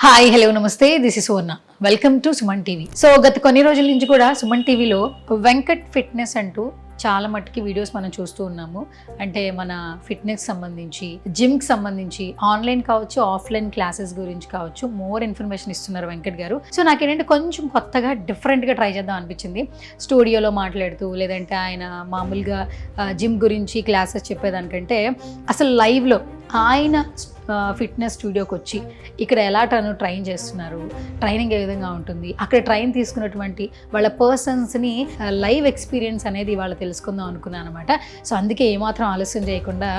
Hi hello నమస్తే this is Suvarna welcome to Suman TV. So గత కొన్ని రోజుల నుంచి కూడా సుమన్ టీవీలో వెంకట్ ఫిట్నెస్ అంటూ చాలా మట్టుకి వీడియోస్ మనం చూస్తూ ఉన్నాము. అంటే మన ఫిట్నెస్ సంబంధించి, జిమ్కి సంబంధించి, ఆన్లైన్ కావచ్చు, ఆఫ్లైన్ క్లాసెస్ గురించి కావచ్చు, మోర్ ఇన్ఫర్మేషన్ ఇస్తున్నారు వెంకట్ గారు. సో నాకేంటంటే కొంచెం కొత్తగా డిఫరెంట్గా ట్రై చేద్దాం అనిపించింది. స్టూడియోలో మాట్లాడుతూ లేదంటే ఆయన మామూలుగా జిమ్ గురించి క్లాసెస్ చెప్పేదానికంటే అసలు లైవ్లో ఆయన ఫిట్నెస్ స్టూడియోకి వచ్చి ఇక్కడ ఎలా ట్రైన్ చేస్తున్నారు, ట్రైనింగ్ ఏ విధంగా ఉంటుంది, అక్కడ ట్రైన్ తీసుకున్నటువంటి వాళ్ళ పర్సన్స్ని లైవ్ ఎక్స్పీరియన్స్ అనేది వాళ్ళు తెలుసుకుందాం అనుకున్నాను అనమాట. సో అందుకే ఏమాత్రం ఆలస్యం చేయకుండా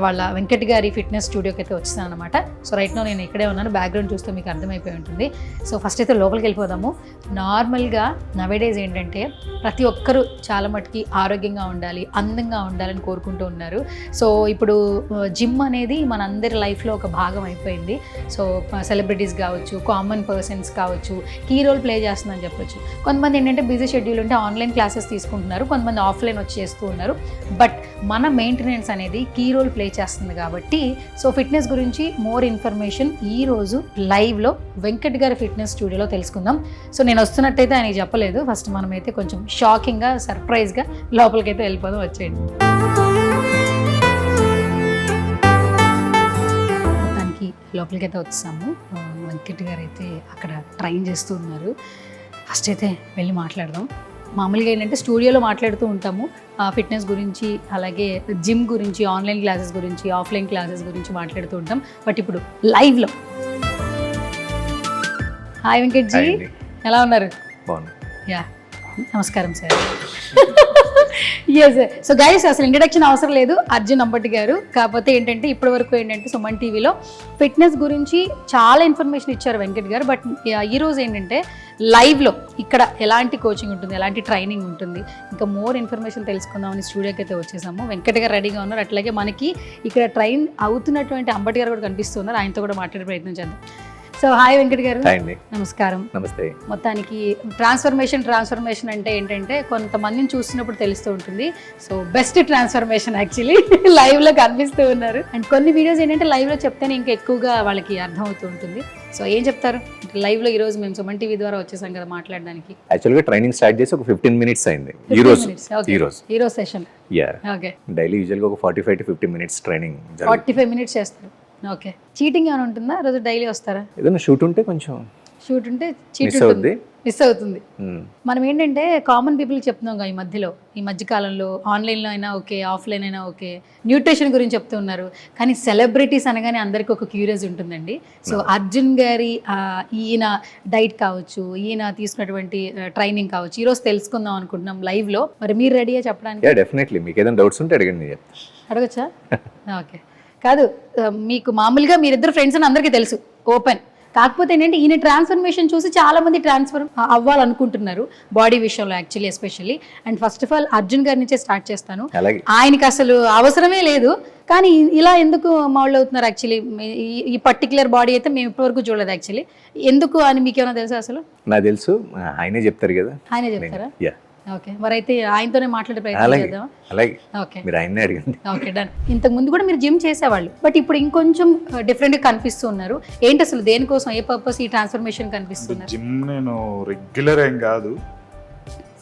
వాళ్ళ వెంకట్ గారి ఫిట్నెస్ స్టూడియోకి అయితే వచ్చాను అనమాట. సో రైట్ నో నేను ఇక్కడే ఉన్నాను, బ్యాక్గ్రౌండ్ చూస్తే మీకు అర్థమైపోయి ఉంటుంది. సో ఫస్ట్ అయితే లోపలికి వెళ్ళిపోదాము. నార్మల్గా నవేడేస్ ఏంటంటే ప్రతి ఒక్కరూ చాలా మటుకి ఆరోగ్యంగా ఉండాలి, అందంగా ఉండాలని కోరుకుంటూ ఉన్నారు. సో ఇప్పుడు జిమ్ అనేది మనందరి లైఫ్లో ఒక భాగం అయిపోయింది. సో సెలబ్రిటీస్ కావచ్చు, కామన్ పర్సన్స్ కావచ్చు, కీ రోల్ ప్లే చేస్తుందని చెప్పొచ్చు. కొంతమంది ఏంటంటే బిజీ షెడ్యూల్ ఉంటే ఆన్లైన్ క్లాసెస్ తీసుకుంటున్నారు, కొంతమంది ఆఫ్లైన్ వచ్చి చేస్తూ ఉన్నారు. బట్ మన మెయింటెనెన్స్ అనేది కీ రోల్ ప్లే చేస్తుంది కాబట్టి సో ఫిట్నెస్ గురించి మోర్ ఇన్ఫర్మేషన్ ఈరోజు లైవ్లో వెంకట్ గారి ఫిట్నెస్ స్టూడియోలో తెలుసుకుందాం. సో నేను వస్తున్నట్టయితే ఆయన చెప్పలేదు. ఫస్ట్ మనమైతే కొంచెం షాకింగ్గా, సర్ప్రైజ్గా లోపలికైతే వెళ్ళిపోదాం. వచ్చేయండి. లోపలికి అయితే వచ్చాము. వెంకట్ గారు అయితే అక్కడ ట్రైన్ చేస్తూ ఉన్నారు. ఫస్ట్ అయితే వెళ్ళి మాట్లాడదాం. మామూలుగా ఏంటంటే స్టూడియోలో మాట్లాడుతూ ఉంటాము ఫిట్నెస్ గురించి, అలాగే జిమ్ గురించి, ఆన్లైన్ క్లాసెస్ గురించి, ఆఫ్లైన్ క్లాసెస్ గురించి మాట్లాడుతూ ఉంటాం. బట్ ఇప్పుడు లైవ్లో. హాయ్ వెంకట్ జీ, ఎలా ఉన్నారు? యా, నమస్కారం సార్. ఎస్. సో గైస్, అసలు ఇంట్రడక్షన్ అవసరం లేదు, అర్జున్ అంబటి గారు. కాకపోతే ఏంటంటే ఇప్పటి వరకు ఏంటంటే సుమన్ టీవీలో ఫిట్నెస్ గురించి చాలా ఇన్ఫర్మేషన్ ఇచ్చారు వెంకట్ గారు. బట్ ఈరోజు ఏంటంటే లైవ్లో ఇక్కడ ఎలాంటి కోచింగ్ ఉంటుంది, ఎలాంటి ట్రైనింగ్ ఉంటుంది, ఇంకా మోర్ ఇన్ఫర్మేషన్ తెలుసుకుందామని స్టూడియోకి అయితే వచ్చేసాము. వెంకట్ గారు రెడీగా ఉన్నారు. అట్లాగే మనకి ఇక్కడ ట్రైన్ అవుతున్నటువంటి అంబటి గారు కూడా కనిపిస్తున్నారు. ఆయనతో కూడా మాట్లాడే ప్రయత్నం చేద్దాం. సో హాయ్ వెంకట్ గారు. నమస్కారం. నమస్తే. మొత్తానికి ట్రాన్స్ఫర్మేషన్ అంటే ఏంటంటే కొంతమందిని చూస్తున్నప్పుడు తెలుస్తూ ఉంటుంది. సో బెస్ట్ ట్రాన్స్ఫర్మేషన్ యాక్చువల్లీ లైవ్లో కనిపిస్తూ ఉన్నారు. అండ్ కొన్ని వీడియోస్ ఏంటంటే లైవ్లో చెప్తేనే ఇంకా ఎక్కువగా వాళ్ళకి అర్థం అవుతూ ఉంటుంది. సో ఏం చెప్తారు లైవ్లో? ఈ రోజు మేము సుమన్ టీవీ ద్వారా వచ్చేసాం కదా మాట్లాడడానికి. యాక్చువల్గా ట్రైనింగ్ స్టార్ట్ చేసి ఒక 15 minutes అయింది. ఈ రోజు సెషన్. ఓకే. డైలీ యూజువల్గా ఒక 45 to 50 minutes ట్రైనింగ్. 45 minutes చేస్తారు. ఓకే. చీటింగ్ ఏమైనా ఉంటుందా? రోజు డైలీ వస్తారా? ఏదైనా షూట్ ఉంటే షూట్ ఉంటే మిస్ అవుతుంది. మనం ఏంటంటే కామన్ పీపుల్కి చెప్తున్నాం ఈ మధ్యకాలంలో ఆన్లైన్లో అయినా ఓకే, ఆఫ్లైన్ అయినా ఓకే, న్యూట్రిషన్ గురించి చెప్తూ ఉన్నారు. కానీ సెలబ్రిటీస్ అనగానే అందరికీ ఒక క్యూరియస్ ఉంటుందండి. సో అర్జున్ గారి ఈయన డైట్ కావచ్చు, ఈయన తీసుకున్నటువంటి ట్రైనింగ్ కావచ్చు, ఈరోజు తెలుసుకుందాం అనుకుంటున్నాం లైవ్లో. మరి మీరు రెడీగా చెప్పడానికి? డెఫినెట్లీ. మీకు ఏదైనా డౌట్స్ ఉంటే అడగండి. అడగచ్చా? ఓకే. కాదు, మీకు మామూలుగా మీరిద్దరు ఫ్రెండ్స్ అని అందరికీ తెలుసు, ఓపెన్. కాకపోతే ఏంటంటే ఈయన ట్రాన్స్ఫర్మేషన్ చూసి చాలా మంది ట్రాన్స్ఫర్ అవ్వాలనుకుంటున్నారు బాడీ విషయంలో actually, especially. And first of all Arjun గారి నుంచే స్టార్ట్ చేస్తాను. ఆయనకి అసలు అవసరమే లేదు, కానీ ఇలా ఎందుకు మౌల్డ్ అవుతున్నారు యాక్చువల్లీ? ఈ పర్టికులర్ బాడీ అయితే మేము ఇప్పటివరకు చూడలేదు యాక్చువల్లీ. ఎందుకు అని మీకేమైనా తెలుసా? అసలు నాకు తెలుసు, ఆయనే చెప్తారు కదా. ఆయనే చెప్తారా? ఓకే. మరి అయితే ఆయనతోనే మాట్లాడే ప్రయత్నం చేద్దాం. ఓకే, మీరు ఆయన్నే అడగండి. Okay, done. ఇంతకు ముందు కూడా మీరు జిమ్ చేసేవాళ్ళు, బట్ ఇప్పుడు ఇంకొంచెం డిఫరెంట్గా కనిపిస్తూ ఉన్నారు. ఏంటి అసలు దేనికోసం, ఏ పర్పస్ ఈ ట్రాన్స్ఫర్మేషన్ కనిపిస్తున్నారు? జిమ్ నేను రెగ్యులర్ ఏం కాదు,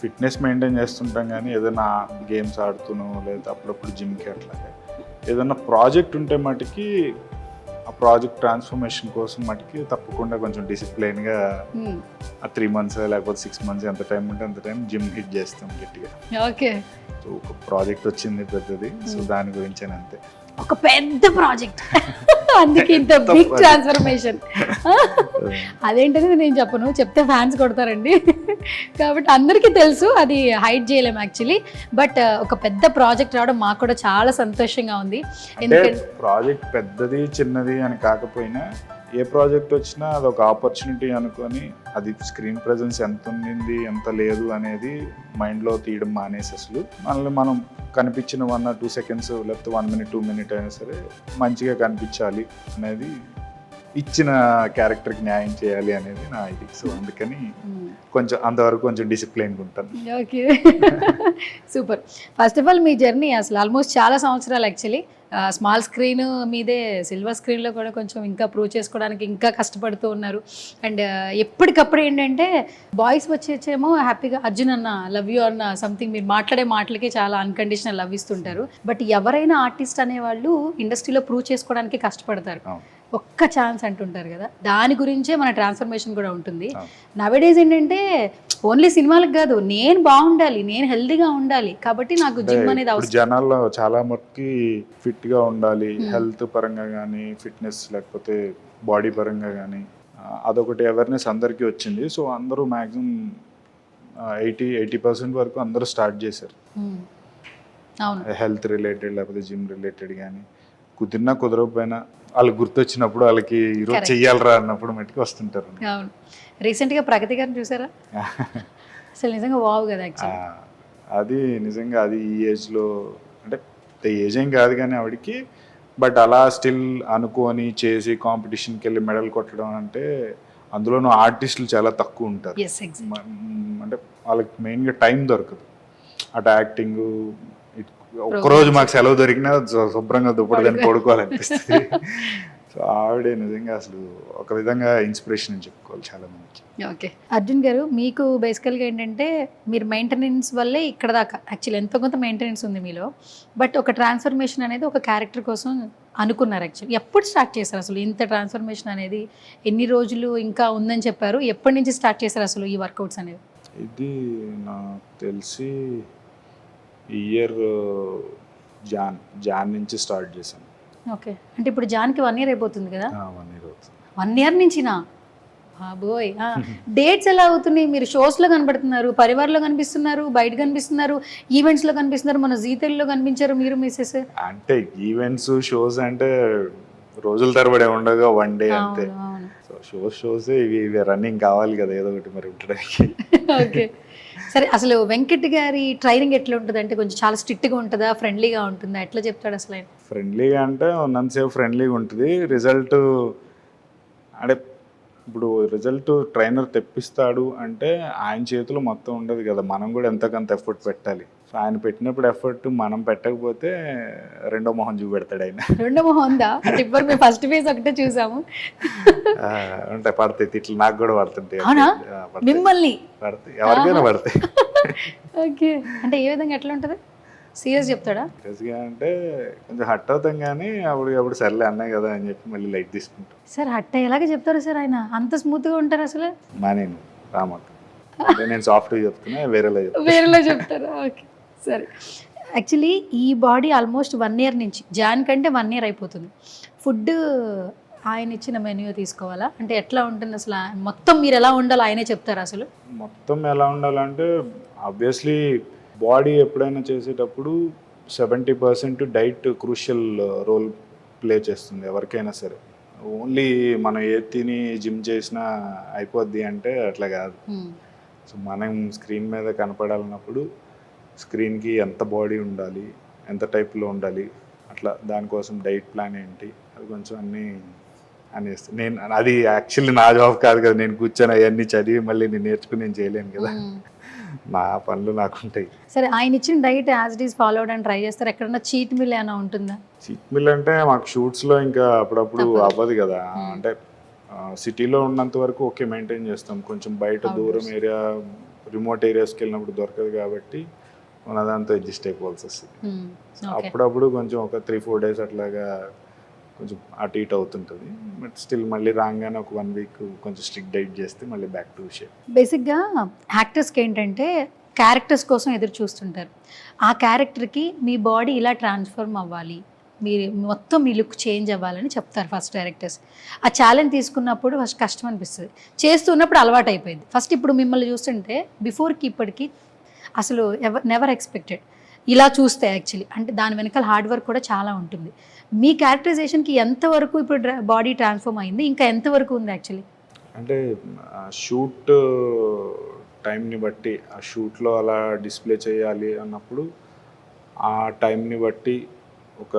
ఫిట్నెస్ మెయింటైన్ చేస్తుంటాం. కానీ ఏదైనా గేమ్స్ ఆడుతూనో లేదా అప్పుడప్పుడు జిమ్కి అట్లాగే ఏదైనా ప్రాజెక్ట్ ఉంటే మటుకి ఆ ప్రాజెక్ట్ ట్రాన్స్ఫర్మేషన్ కోసం మటుకి తప్పకుండా కొంచెం డిసిప్లైన్గా ఆ 3 months లేకపోతే 6 months ఎంత టైం ఉంటే అంత టైం జిమ్ హిట్ చేస్తాం గట్టిగా. ఓకే. సో ఒక ప్రాజెక్ట్ వచ్చింది పెద్దది, సో దాని గురించి అంతే. ఒక పెద్ద ప్రాజెక్ట్, అందుకే ఇంత బిగ్ ట్రాన్స్ఫర్మేషన్. అదేంటనేది నేను చెప్పను, చెప్తే ఫ్యాన్స్ కొడతారండి. కాబట్టి అందరికీ తెలుసు, అది హైడ్ చేయలేము యాక్చువల్లీ. బట్ ఒక పెద్ద ప్రాజెక్ట్ రావడం మాకు కూడా చాలా సంతోషంగా ఉంది. ఎందుకంటే ప్రాజెక్ట్ పెద్దది చిన్నది అని కాకపోయినా ఏ ప్రాజెక్ట్ వచ్చినా అది ఒక ఆపర్చునిటీ అనుకొని అది స్క్రీన్ ప్రెజెన్స్ ఎంత ఉంది ఎంత లేదు అనేది మైండ్లో తీయడం మానేసి అసలు మనల్ని మనం కనిపించిన 1 or 2 seconds లేకపోతే 1 minute 2 minutes అయినా సరే మంచిగా కనిపించాలి అనేది, ఇచ్చిన క్యారెక్టర్కి న్యాయం చేయాలి అనేది నా ఇది. సో అందుకని కొంచెం అంతవరకు కొంచెం డిసిప్లైన్గా ఉంటాను. Okay, super. First of all me journey అసలు ఆల్మోస్ట్ చాలా సంవత్సరాలు యాక్చువల్లీ స్మాల్ స్క్రీన్ మీదే సిల్వర్ స్క్రీన్లో కూడా కొంచెం ఇంకా ప్రూవ్ చేసుకోవడానికి ఇంకా కష్టపడుతూ ఉన్నారు. అండ్ ఎప్పటికప్పుడు ఏంటంటే బాయ్స్ వచ్చేమో హ్యాపీగా అర్జున్ అన్న లవ్ యూ అన్న సంథింగ్ మీరు మాట్లాడే మాటలకి చాలా అన్కండిషనల్ లవ్ ఇస్తుంటారు. బట్ ఎవరైనా ఆర్టిస్ట్ అనేవాళ్ళు ఇండస్ట్రీలో ప్రూవ్ చేసుకోవడానికి కష్టపడతారు. ఒక్క ఛాన్స్ అంటుంటారు కదా, దాని గురించే మన ట్రాన్స్ఫర్మేషన్ కూడా ఉంటుంది. నవేడేస్ ఏంటంటే ఓన్లీ సినిమాలకు కాదు, నేను బాగుండాలి, నేను హెల్తీగా ఉండాలి కాబట్టి నాకు జిమ్ అనేది అవసరం. జనాల్లో చాలా మటుకి ఫిట్ గా ఉండాలి, హెల్త్ పరంగా కానీ ఫిట్నెస్ లేకపోతే బాడీ పరంగా కానీ అదొకటి అవేర్నెస్ అందరికీ వచ్చింది. సో అందరూ మ్యాక్సిమం 80% వరకు అందరూ స్టార్ట్ చేశారు. అవును, హెల్త్ రిలేటెడ్ లేకపోతే జిమ్ రిలేటెడ్ కానీ కుదిరినా కుదరకపోయినా వాళ్ళకి గుర్తొచ్చినప్పుడు వాళ్ళకి ఈరోజు చెయ్యాలరా అన్నప్పుడు మట్టుకు వస్తుంటారు. అవును, రీసెంట్గా ప్రగతి గారిని చూసారా? అసలు నిజంగా వావ్ కదా యాక్చువల్లీ. అది నిజంగా అది ఈ ఏజ్లో అంటే ఏజ్ ఏం కాదు కానీ ఆవిడకి, బట్ అలా స్టిల్ అనుకొని చేసి కాంపిటీషన్కి వెళ్ళి మెడల్ కొట్టడం అంటే అందులోనూ ఆర్టిస్టులు చాలా తక్కువ ఉంటారు. అంటే వాళ్ళకి మెయిన్గా టైం దొరకదు. అటు యాక్టింగ్ ఒక్కరోజు మాకు సెలవు దొరికినా శుభ్రంగా దుప్పటిదని పడుకోవాలనిపిస్తుంది. సో ఆవిడే నిజంగా అసలు ఒక విధంగా ఇన్స్పిరేషన్ అని చెప్పుకోవాలి చాలా మందికి. ఓకే అర్జున్ గారు, మీకు బేసికల్గా ఏంటంటే మీరు మెయింటెనెన్స్ వల్లే ఇక్కడ దాకా యాక్చువల్లీ ఎంతో కొంత మెయింటెనెన్స్ ఉంది మీలో, బట్ ఒక ట్రాన్స్ఫర్మేషన్ అనేది ఒక క్యారెక్టర్ కోసం అనుకున్నారు. యాక్చువల్లీ ఎప్పుడు స్టార్ట్ చేశారు అసలు ఇంత ట్రాన్స్ఫర్మేషన్ అనేది? ఎన్ని రోజులు ఇంకా ఉందని చెప్పారు, ఎప్పటి నుంచి స్టార్ట్ చేశారు అసలు ఈ వర్కౌట్స్ అనేది? ఇది నాకు తెలిసి ఈ ఇయర్ జాన్ నుంచి స్టార్ట్ చేశాను. ఓకే, అంటే ఇప్పుడు జాన్కి 1 year అయిపోతుంది కదా? 1 year అవుతుంది. 1 year నుంచినా? బాబోయ్, డేట్స్ ఎలా అవుతున్నాయి? మీరు షోస్లో కనబడుతున్నారు, పరివార్లో కనిపిస్తున్నారు, బయట కనిపిస్తున్నారు, ఈవెంట్స్లో కనిపిస్తున్నారు, మన జీ తెలుగులో కనిపించారు మీరు మిస్సెస్. అంటే ఈవెంట్స్ షోస్ అంటే రోజుల తరబడి ఉండగా 1 day అంతే. షోస్ ఇవి రన్నింగ్ కావాలి కదా ఏదో ఒకటి మరి ఉండడానికి. ఓకే సరే, అసలు వెంకట్ గారి ట్రైనింగ్ ఎట్లా ఉంటుంది? అంటే కొంచెం చాలా స్ట్రిక్ట్గా ఉంటుందా, ఫ్రెండ్లీగా ఉంటుందా, ఎట్లా చెప్తాడు అసలు ఆయన? ఫ్రెండ్లీగా అంటే ఉన్నంతసేపు ఫ్రెండ్లీగా ఉంటుంది. రిజల్ట్ అంటే ఇప్పుడు రిజల్ట్ ట్రైనర్ తెప్పిస్తాడు అంటే ఆయన చేతిలో మొత్తం ఉండదు కదా, మనం కూడా ఎంతకంత ఎఫర్ట్ పెట్టాలి. సో ఆయన పెట్టినప్పుడు ఎఫర్ట్ మనం పెట్టకపోతే రెండో మొహం చూపెడతాడు ఆయన. రెండో మొహం ఉందా? అంటే ఇప్పుడు మేము ఫస్ట్ ఫేజ్ ఒకటే చూసాము. అంటే పడతాయి తిట్లు, నాకు కూడా పడుతుంటాయి. మిమ్మల్ని పడతాయి, ఎవరికైనా పడతాయి. ఓకే, అంటే ఏ విధంగా ఎట్లా ఉంటుంది? సీరియస్ చెప్తాడా? సీరియస్గా అంటే కొంచెం హట్ అవుతాం కానీ అప్పుడు సర్లే అన్నాయి కదా అని చెప్పి మళ్ళీ లైట్ తీసుకుంటాం. సార్ హట్ అయ్యేలాగే చెప్తారు సార్ ఆయన, అంత స్మూత్గా ఉంటారు అసలు? నేను రామక్క అంటే నేను సాఫ్ట్గా చెప్తున్నా, వేరేలా చెప్తారా? ఓకే సరే, యాక్చువల్లీ ఈ బాడీ ఆల్మోస్ట్ 1 year నుంచి, జాన్ కంటే 1 year అయిపోతుంది. ఫుడ్ ఆయన ఇచ్చిన మెన్యూ తీసుకోవాలా? అంటే ఎట్లా ఉంటుంది అసలు? మొత్తం మీరు ఎలా ఉండాలో ఆయనే చెప్తారు అసలు? మొత్తం ఎలా ఉండాలంటే ఆబ్వియస్లీ బాడీ ఎప్పుడైనా చేసేటప్పుడు 70% డైట్ క్రూషియల్ రోల్ ప్లే చేస్తుంది ఎవరికైనా సరే. ఓన్లీ మనం ఏ తిని జిమ్ చేసినా అయిపోద్ది అంటే అట్లా కాదు. సో మనం స్క్రీన్ మీద కనపడాలన్నప్పుడు స్క్రీన్కి ఎంత బాడీ ఉండాలి, ఎంత టైప్లో ఉండాలి, అట్లా దానికోసం డైట్ ప్లాన్ ఏంటి అది కొంచెం అన్నీ అనేస్తాను నేను. అది యాక్చువల్లీ నా జాబ్ కాదు కదా, నేను కూర్చొని అవన్నీ చదివి మళ్ళీ నేను నేర్చుకుని నేను చేయలేను కదా, నా పనులు నాకుంటాయి. సరే, ఆయన ఇచ్చిన diet as it is follow అవడానికి ట్రై చేస్తారు? ఎక్కడన్నా చీట్ మిల్ ఏమైనా ఉంటుందా? చీట్ మిల్ అంటే మాకు షూట్స్లో ఇంకా అప్పుడప్పుడు అవ్వదు కదా. అంటే సిటీలో ఉన్నంత వరకు ఓకే మెయింటైన్ చేస్తాం, కొంచెం బయట దూరం ఏరియా రిమోట్ ఏరియాస్కి వెళ్ళినప్పుడు దొరకదు కాబట్టి మన దాంతో అడ్జస్ట్ అయిపోవాల్సి వస్తుంది. అప్పుడప్పుడు కొంచెం ఒక 3-4 days అట్లాగా కొంచెం అటు ఇటు అవుతుంటుంది. బట్ స్టిల్ మళ్ళీ రాగానే ఒక 1 week కొంచెం స్ట్రిక్ట్ డైట్ చేస్తే మళ్ళీ బ్యాక్ టు షేప్. బేసిక్గా యాక్టర్స్కి ఏంటంటే క్యారెక్టర్స్ కోసం ఎదురు చూస్తుంటారు. ఆ క్యారెక్టర్కి మీ బాడీ ఇలా ట్రాన్స్ఫార్మ్ అవ్వాలి, మీరు మొత్తం మీ లుక్ చేంజ్ అవ్వాలని చెప్తారు ఫస్ట్ డైరెక్టర్స్. ఆ ఛాలెంజ్ తీసుకున్నప్పుడు ఫస్ట్ కష్టం అనిపిస్తుంది, చేస్తున్నప్పుడు అలవాటు అయిపోయింది. ఫస్ట్ ఇప్పుడు మిమ్మల్ని చూస్తుంటే బిఫోర్కి ఇప్పటికి అసలు నెవర్ ఎక్స్పెక్టెడ్ ఇలా చూస్తే యాక్చువల్లీ. అంటే దాని వెనకాల హార్డ్ వర్క్ కూడా చాలా ఉంటుంది. మీ క్యారెక్టరైజేషన్కి ఎంతవరకు ఇప్పుడు బాడీ ట్రాన్స్ఫార్మ్ అయింది, ఇంకా ఎంతవరకు ఉంది యాక్చువల్లీ? అంటే షూట్ టైంని బట్టి ఆ షూట్లో అలా డిస్ప్లే చేయాలి అన్నప్పుడు ఆ టైంని బట్టి ఒక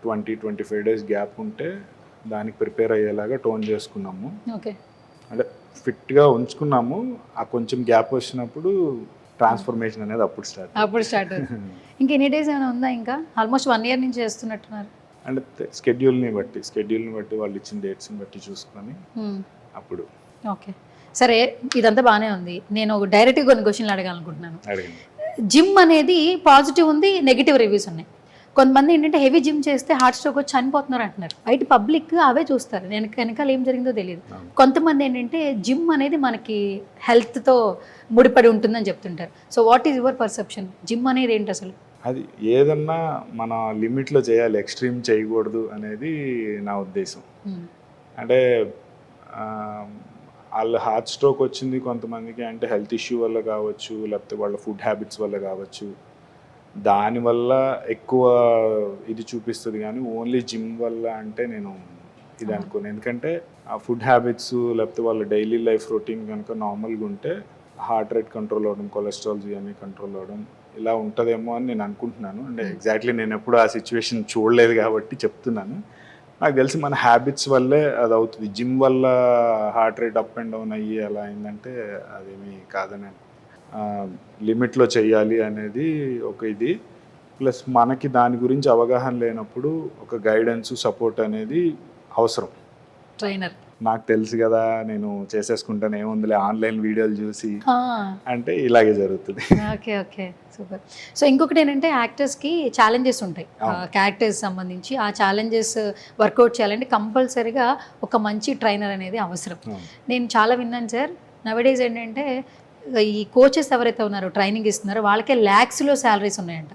20-25 days గ్యాప్ ఉంటే దానికి ప్రిపేర్ అయ్యేలాగా టోన్ చేసుకున్నాము. ఓకే, అంటే ఫిట్గా ఉంచుకున్నాము. ఆ కొంచెం గ్యాప్ వచ్చినప్పుడు ట్రాన్స్ఫర్మేషన్ అనేది అప్పుడు స్టార్ట్ ఇంకా ఎన్ని డేస్ ఏమైనా ఉందా? ఇంకా ఆల్మోస్ట్ 1 year నుంచి చేస్తున్నట్టున్నారు. అంటే స్కెడ్యూల్ని బట్టి వాళ్ళు ఇచ్చిన డేట్స్ని బట్టి చూసుకొని అప్పుడు ఓకే, సరే ఇదంతా బాగానే ఉంది. నేను డైరెక్ట్గా కొన్ని క్వశ్చన్లు అడగాలనుకుంటున్నాను. అడిగింది. జిమ్ అనేది పాజిటివ్ ఉంది, నెగిటివ్ రివ్యూస్ ఉన్నాయి. కొంతమంది ఏంటంటే హెవీ జిమ్ చేస్తే హార్ట్ స్ట్రోక్ వచ్చి చనిపోతున్నారు అంటున్నారు. బయట పబ్లిక్ అవే చూస్తారు, నేను వెనకాల ఏం జరిగిందో తెలియదు. కొంతమంది ఏంటంటే జిమ్ అనేది మనకి హెల్త్తో ముడిపడి ఉంటుందని చెప్తుంటారు. So what is your perception? Gym అనేది ఏంటి అసలు? అది ఏదన్నా మన లిమిట్లో చేయాలి, ఎక్స్ట్రీమ్ చేయకూడదు అనేది నా ఉద్దేశం. అంటే వాళ్ళ హార్ట్ స్ట్రోక్ వచ్చింది కొంతమందికి అంటే హెల్త్ ఇష్యూ వల్ల కావచ్చు, లేకపోతే వాళ్ళ ఫుడ్ హ్యాబిట్స్ వల్ల కావచ్చు, దానివల్ల ఎక్కువ ఇది చూపిస్తుంది. కానీ ఓన్లీ జిమ్ వల్ల అంటే నేను ఇది అనుకోను. ఎందుకంటే ఆ ఫుడ్ హ్యాబిట్స్ లేకపోతే వాళ్ళ డైలీ లైఫ్ రొటీన్ కనుక నార్మల్గా ఉంటే హార్ట్ రేట్ కంట్రోల్ అవ్వడం, కొలెస్ట్రాల్స్ ఇవన్నీ కంట్రోల్ అవ్వడం ఇలా ఉంటుందేమో అని నేను అనుకుంటున్నాను. అంటే ఎగ్జాక్ట్లీ నేను ఎప్పుడు ఆ సిచ్యువేషన్ చూడలేదు కాబట్టి చెప్తున్నాను. నాకు తెలిసి మన హ్యాబిట్స్ వల్లే అది అవుతుంది. జిమ్ వల్ల heart rate up and down అయ్యి అలా అయిందంటే అదేమీ కాదని లిమిట్లో చెయ్యాలి అనేది ఒక ఇది. ప్లస్ మనకి దాని గురించి అవగాహన లేనప్పుడు ఒక గైడెన్స్, సపోర్ట్ అనేది అవసరం. ట్రైనర్ నాకు తెలుసు కదా, నేను చేసేసుకుంటాను, ఏముందిలే ఆన్లైన్ వీడియోలు చూసి అంటే ఇలాగే జరుగుతుంది. Okay okay, super. సో ఇంకొకటి ఏంటంటే యాక్టర్స్కి ఛాలెంజెస్ ఉంటాయి, క్యారెక్టర్స్ సంబంధించి. ఆ ఛాలెంజెస్ వర్కౌట్ చేయాలంటే కంపల్సరీగా ఒక మంచి ట్రైనర్ అనేది అవసరం. నేను చాలా విన్నాను సార్. నవడేస్ ఏంటంటే ఈ కోచెస్ ఎవరైతే ఉన్నారో, ట్రైనింగ్ ఇస్తున్నారో వాళ్ళకే ల్యాక్స్లో శాలరీస్ ఉన్నాయంట.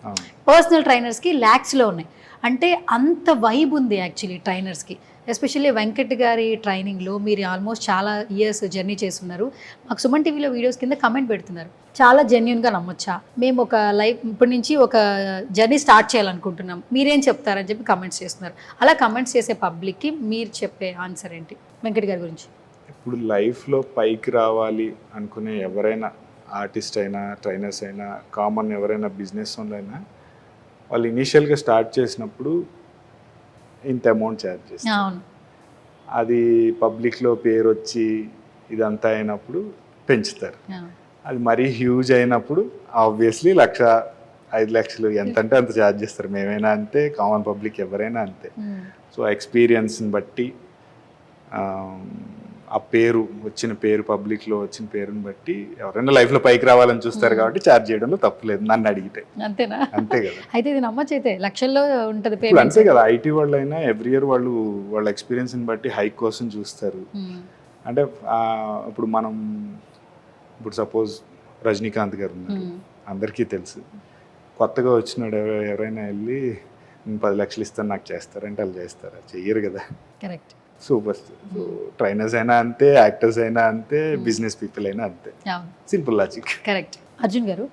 పర్సనల్ ట్రైనర్స్కి ల్యాక్స్లో ఉన్నాయి. అంటే అంత వైబ్ ఉంది యాక్చువల్లీ ట్రైనర్స్కి. ఎస్పెషల్లీ వెంకట్ గారి ట్రైనింగ్లో మీరు ఆల్మోస్ట్ చాలా ఇయర్స్ జర్నీ చేస్తున్నారు. మాకు సుమన్ టీవీలో వీడియోస్ కింద కమెంట్ పెడుతున్నారు, చాలా జెన్యున్గా నమ్మొచ్చా, మేము ఒక లైఫ్ ఇప్పటి నుంచి ఒక జర్నీ స్టార్ట్ చేయాలనుకుంటున్నాం, మీరేం చెప్తారని చెప్పి కమెంట్స్ చేస్తున్నారు. అలా కమెంట్స్ చేసే పబ్లిక్కి మీరు చెప్పే ఆన్సర్ ఏంటి వెంకట్ గారి గురించి? ఇప్పుడు లైఫ్లో పైకి రావాలి అనుకునే ఎవరైనా, ఆర్టిస్ట్ అయినా, ట్రైనర్స్ అయినా, కామన్ ఎవరైనా బిజినెస్ అయినా, వాళ్ళు ఇనీషియల్గా స్టార్ట్ చేసినప్పుడు ఇంత అమౌంట్ ఛార్జ్ చేస్తారు. అది పబ్లిక్లో పేరు వచ్చి ఇదంతా అయినప్పుడు పెంచుతారు. అది మరీ హ్యూజ్ అయినప్పుడు ఆబ్వియస్లీ 1,00,000, 5,00,000 ఎంత అంటే అంత ఛార్జ్ చేస్తారు. మేమైనా అంతే, కామన్ పబ్లిక్ ఎవరైనా అంతే. సో ఎక్స్పీరియన్స్ని బట్టి, ఆ పేరు వచ్చిన పేరు, పబ్లిక్లో వచ్చిన పేరుని బట్టి ఎవరైనా లైఫ్లో పైకి రావాలని చూస్తారు కాబట్టి ఛార్జ్ చేయడంలో తప్పులేదు నన్ను అడిగితే. అంతేనా? అంతే కదా. అయితే ఇది నమ్మచ్చు, అయితే లక్షల్లో ఉంటుంది ఇప్పుడు అంతే కదా. ఐటీ వాళ్ళు అయినా ఎవ్రీ ఇయర్ వాళ్ళు వాళ్ళ ఎక్స్పీరియన్స్ని బట్టి హైక్ కోసం చూస్తారు. అంటే ఇప్పుడు మనం ఇప్పుడు సపోజ్ రజనీకాంత్ గారు ఉన్నారు, అందరికీ తెలుసు. కొత్తగా వచ్చినాడు ఎవరైనా వెళ్ళి 10 లక్షలు ఇస్తాను నాకు చేస్తారంటే వాళ్ళు చేస్తారా? చెయ్యరు కదా. కరెక్ట్. సూపర్. సో ట్రైనర్స్ అయినా అంతే, యాక్టర్స్ అయినా అంతే, బిజినెస్ పీపుల్ అయినా అంతే. Simple logic. కరెక్ట్. అర్జున్ గారు,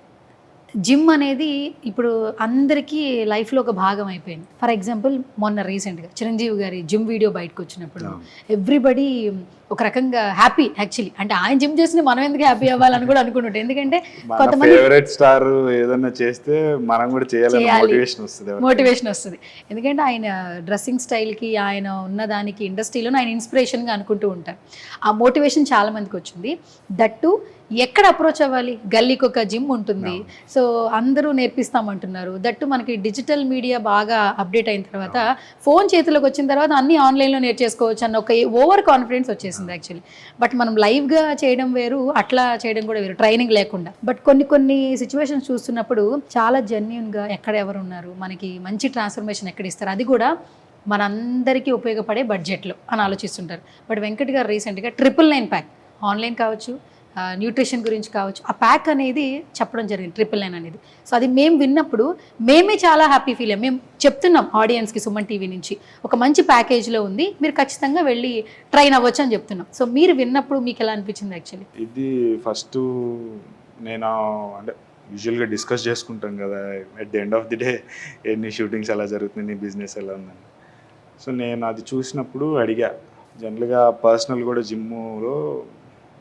జిమ్ అనేది ఇప్పుడు అందరికీ లైఫ్లో ఒక భాగం అయిపోయింది. ఫర్ ఎగ్జాంపుల్ మొన్న రీసెంట్గా చిరంజీవి గారి జిమ్ వీడియో బయటకు వచ్చినప్పుడు ఎవ్రీబడి ఒక రకంగా హ్యాపీ. యాక్చువల్లీ అంటే ఆయన జిమ్ చేసి మనం ఎందుకు హ్యాపీ అవ్వాలని కూడా అనుకుంటుంటే, ఎందుకంటే కొంతమంది ఫేవరెట్ స్టార్ ఏదన్నా చేస్తే మనం కూడా చేయాలని మోటివేషన్ వస్తుంది. ఎందుకంటే ఆయన డ్రెస్సింగ్ స్టైల్కి, ఆయన ఉన్నదానికి, ఇండస్ట్రీలో ఆయన ఇన్స్పిరేషన్గా అనుకుంటూ ఉంటారు. ఆ మోటివేషన్ చాలా మందికి వచ్చింది. దట్టు ఎక్కడ అప్రోచ్ అవ్వాలి? గల్లీకి ఒక జిమ్ ఉంటుంది, సో అందరూ నేర్పిస్తామంటున్నారు. దట్టు మనకి డిజిటల్ మీడియా బాగా అప్డేట్ అయిన తర్వాత, ఫోన్ చేతిలోకి వచ్చిన తర్వాత అన్ని ఆన్లైన్లో నేర్చేసుకోవచ్చు అన్న ఒక ఓవర్ కాన్ఫిడెన్స్ వచ్చేసింది యాక్చువల్లీ. బట్ మనం లైవ్గా చేయడం వేరు, అట్లా చేయడం కూడా వేరు, ట్రైనింగ్ లేకుండా. బట్ కొన్ని సిచ్యువేషన్స్ చూస్తున్నప్పుడు చాలా జెన్యున్గా ఎక్కడ ఎవరు ఉన్నారు, మనకి మంచి ట్రాన్స్ఫర్మేషన్ ఎక్కడ ఇస్తారు, అది కూడా మనందరికీ ఉపయోగపడే బడ్జెట్లో అని ఆలోచిస్తుంటారు. బట్ వెంకట్ గారు రీసెంట్గా 999 ప్యాక్, ఆన్లైన్ కావచ్చు, న్యూట్రిషన్ గురించి కావచ్చు, ఆ ప్యాక్ అనేది చెప్పడం జరిగింది, 999 అనేది. సో అది మేము విన్నప్పుడు మేమే చాలా హ్యాపీ ఫీల్ అయ్యాం. మేము చెప్తున్నాం ఆడియన్స్కి సుమన్ టీవీ నుంచి, ఒక మంచి ప్యాకేజ్లో ఉంది, మీరు ఖచ్చితంగా వెళ్ళి ట్రైన్ అవ్వచ్చు అని చెప్తున్నాం. సో మీరు విన్నప్పుడు మీకు ఎలా అనిపించింది? యాక్చువల్లీ ఇది ఫస్ట్ నేను అంటే యూజువల్గా డిస్కస్ చేసుకుంటాం కదా at the end of the day, ఎన్ని షూటింగ్స్ ఎలా జరుగుతుంది, నీ బిజినెస్ ఎలా ఉందని. సో నేను అది చూసినప్పుడు అడిగా, జనరల్గా పర్సనల్ కూడా జిమ్లో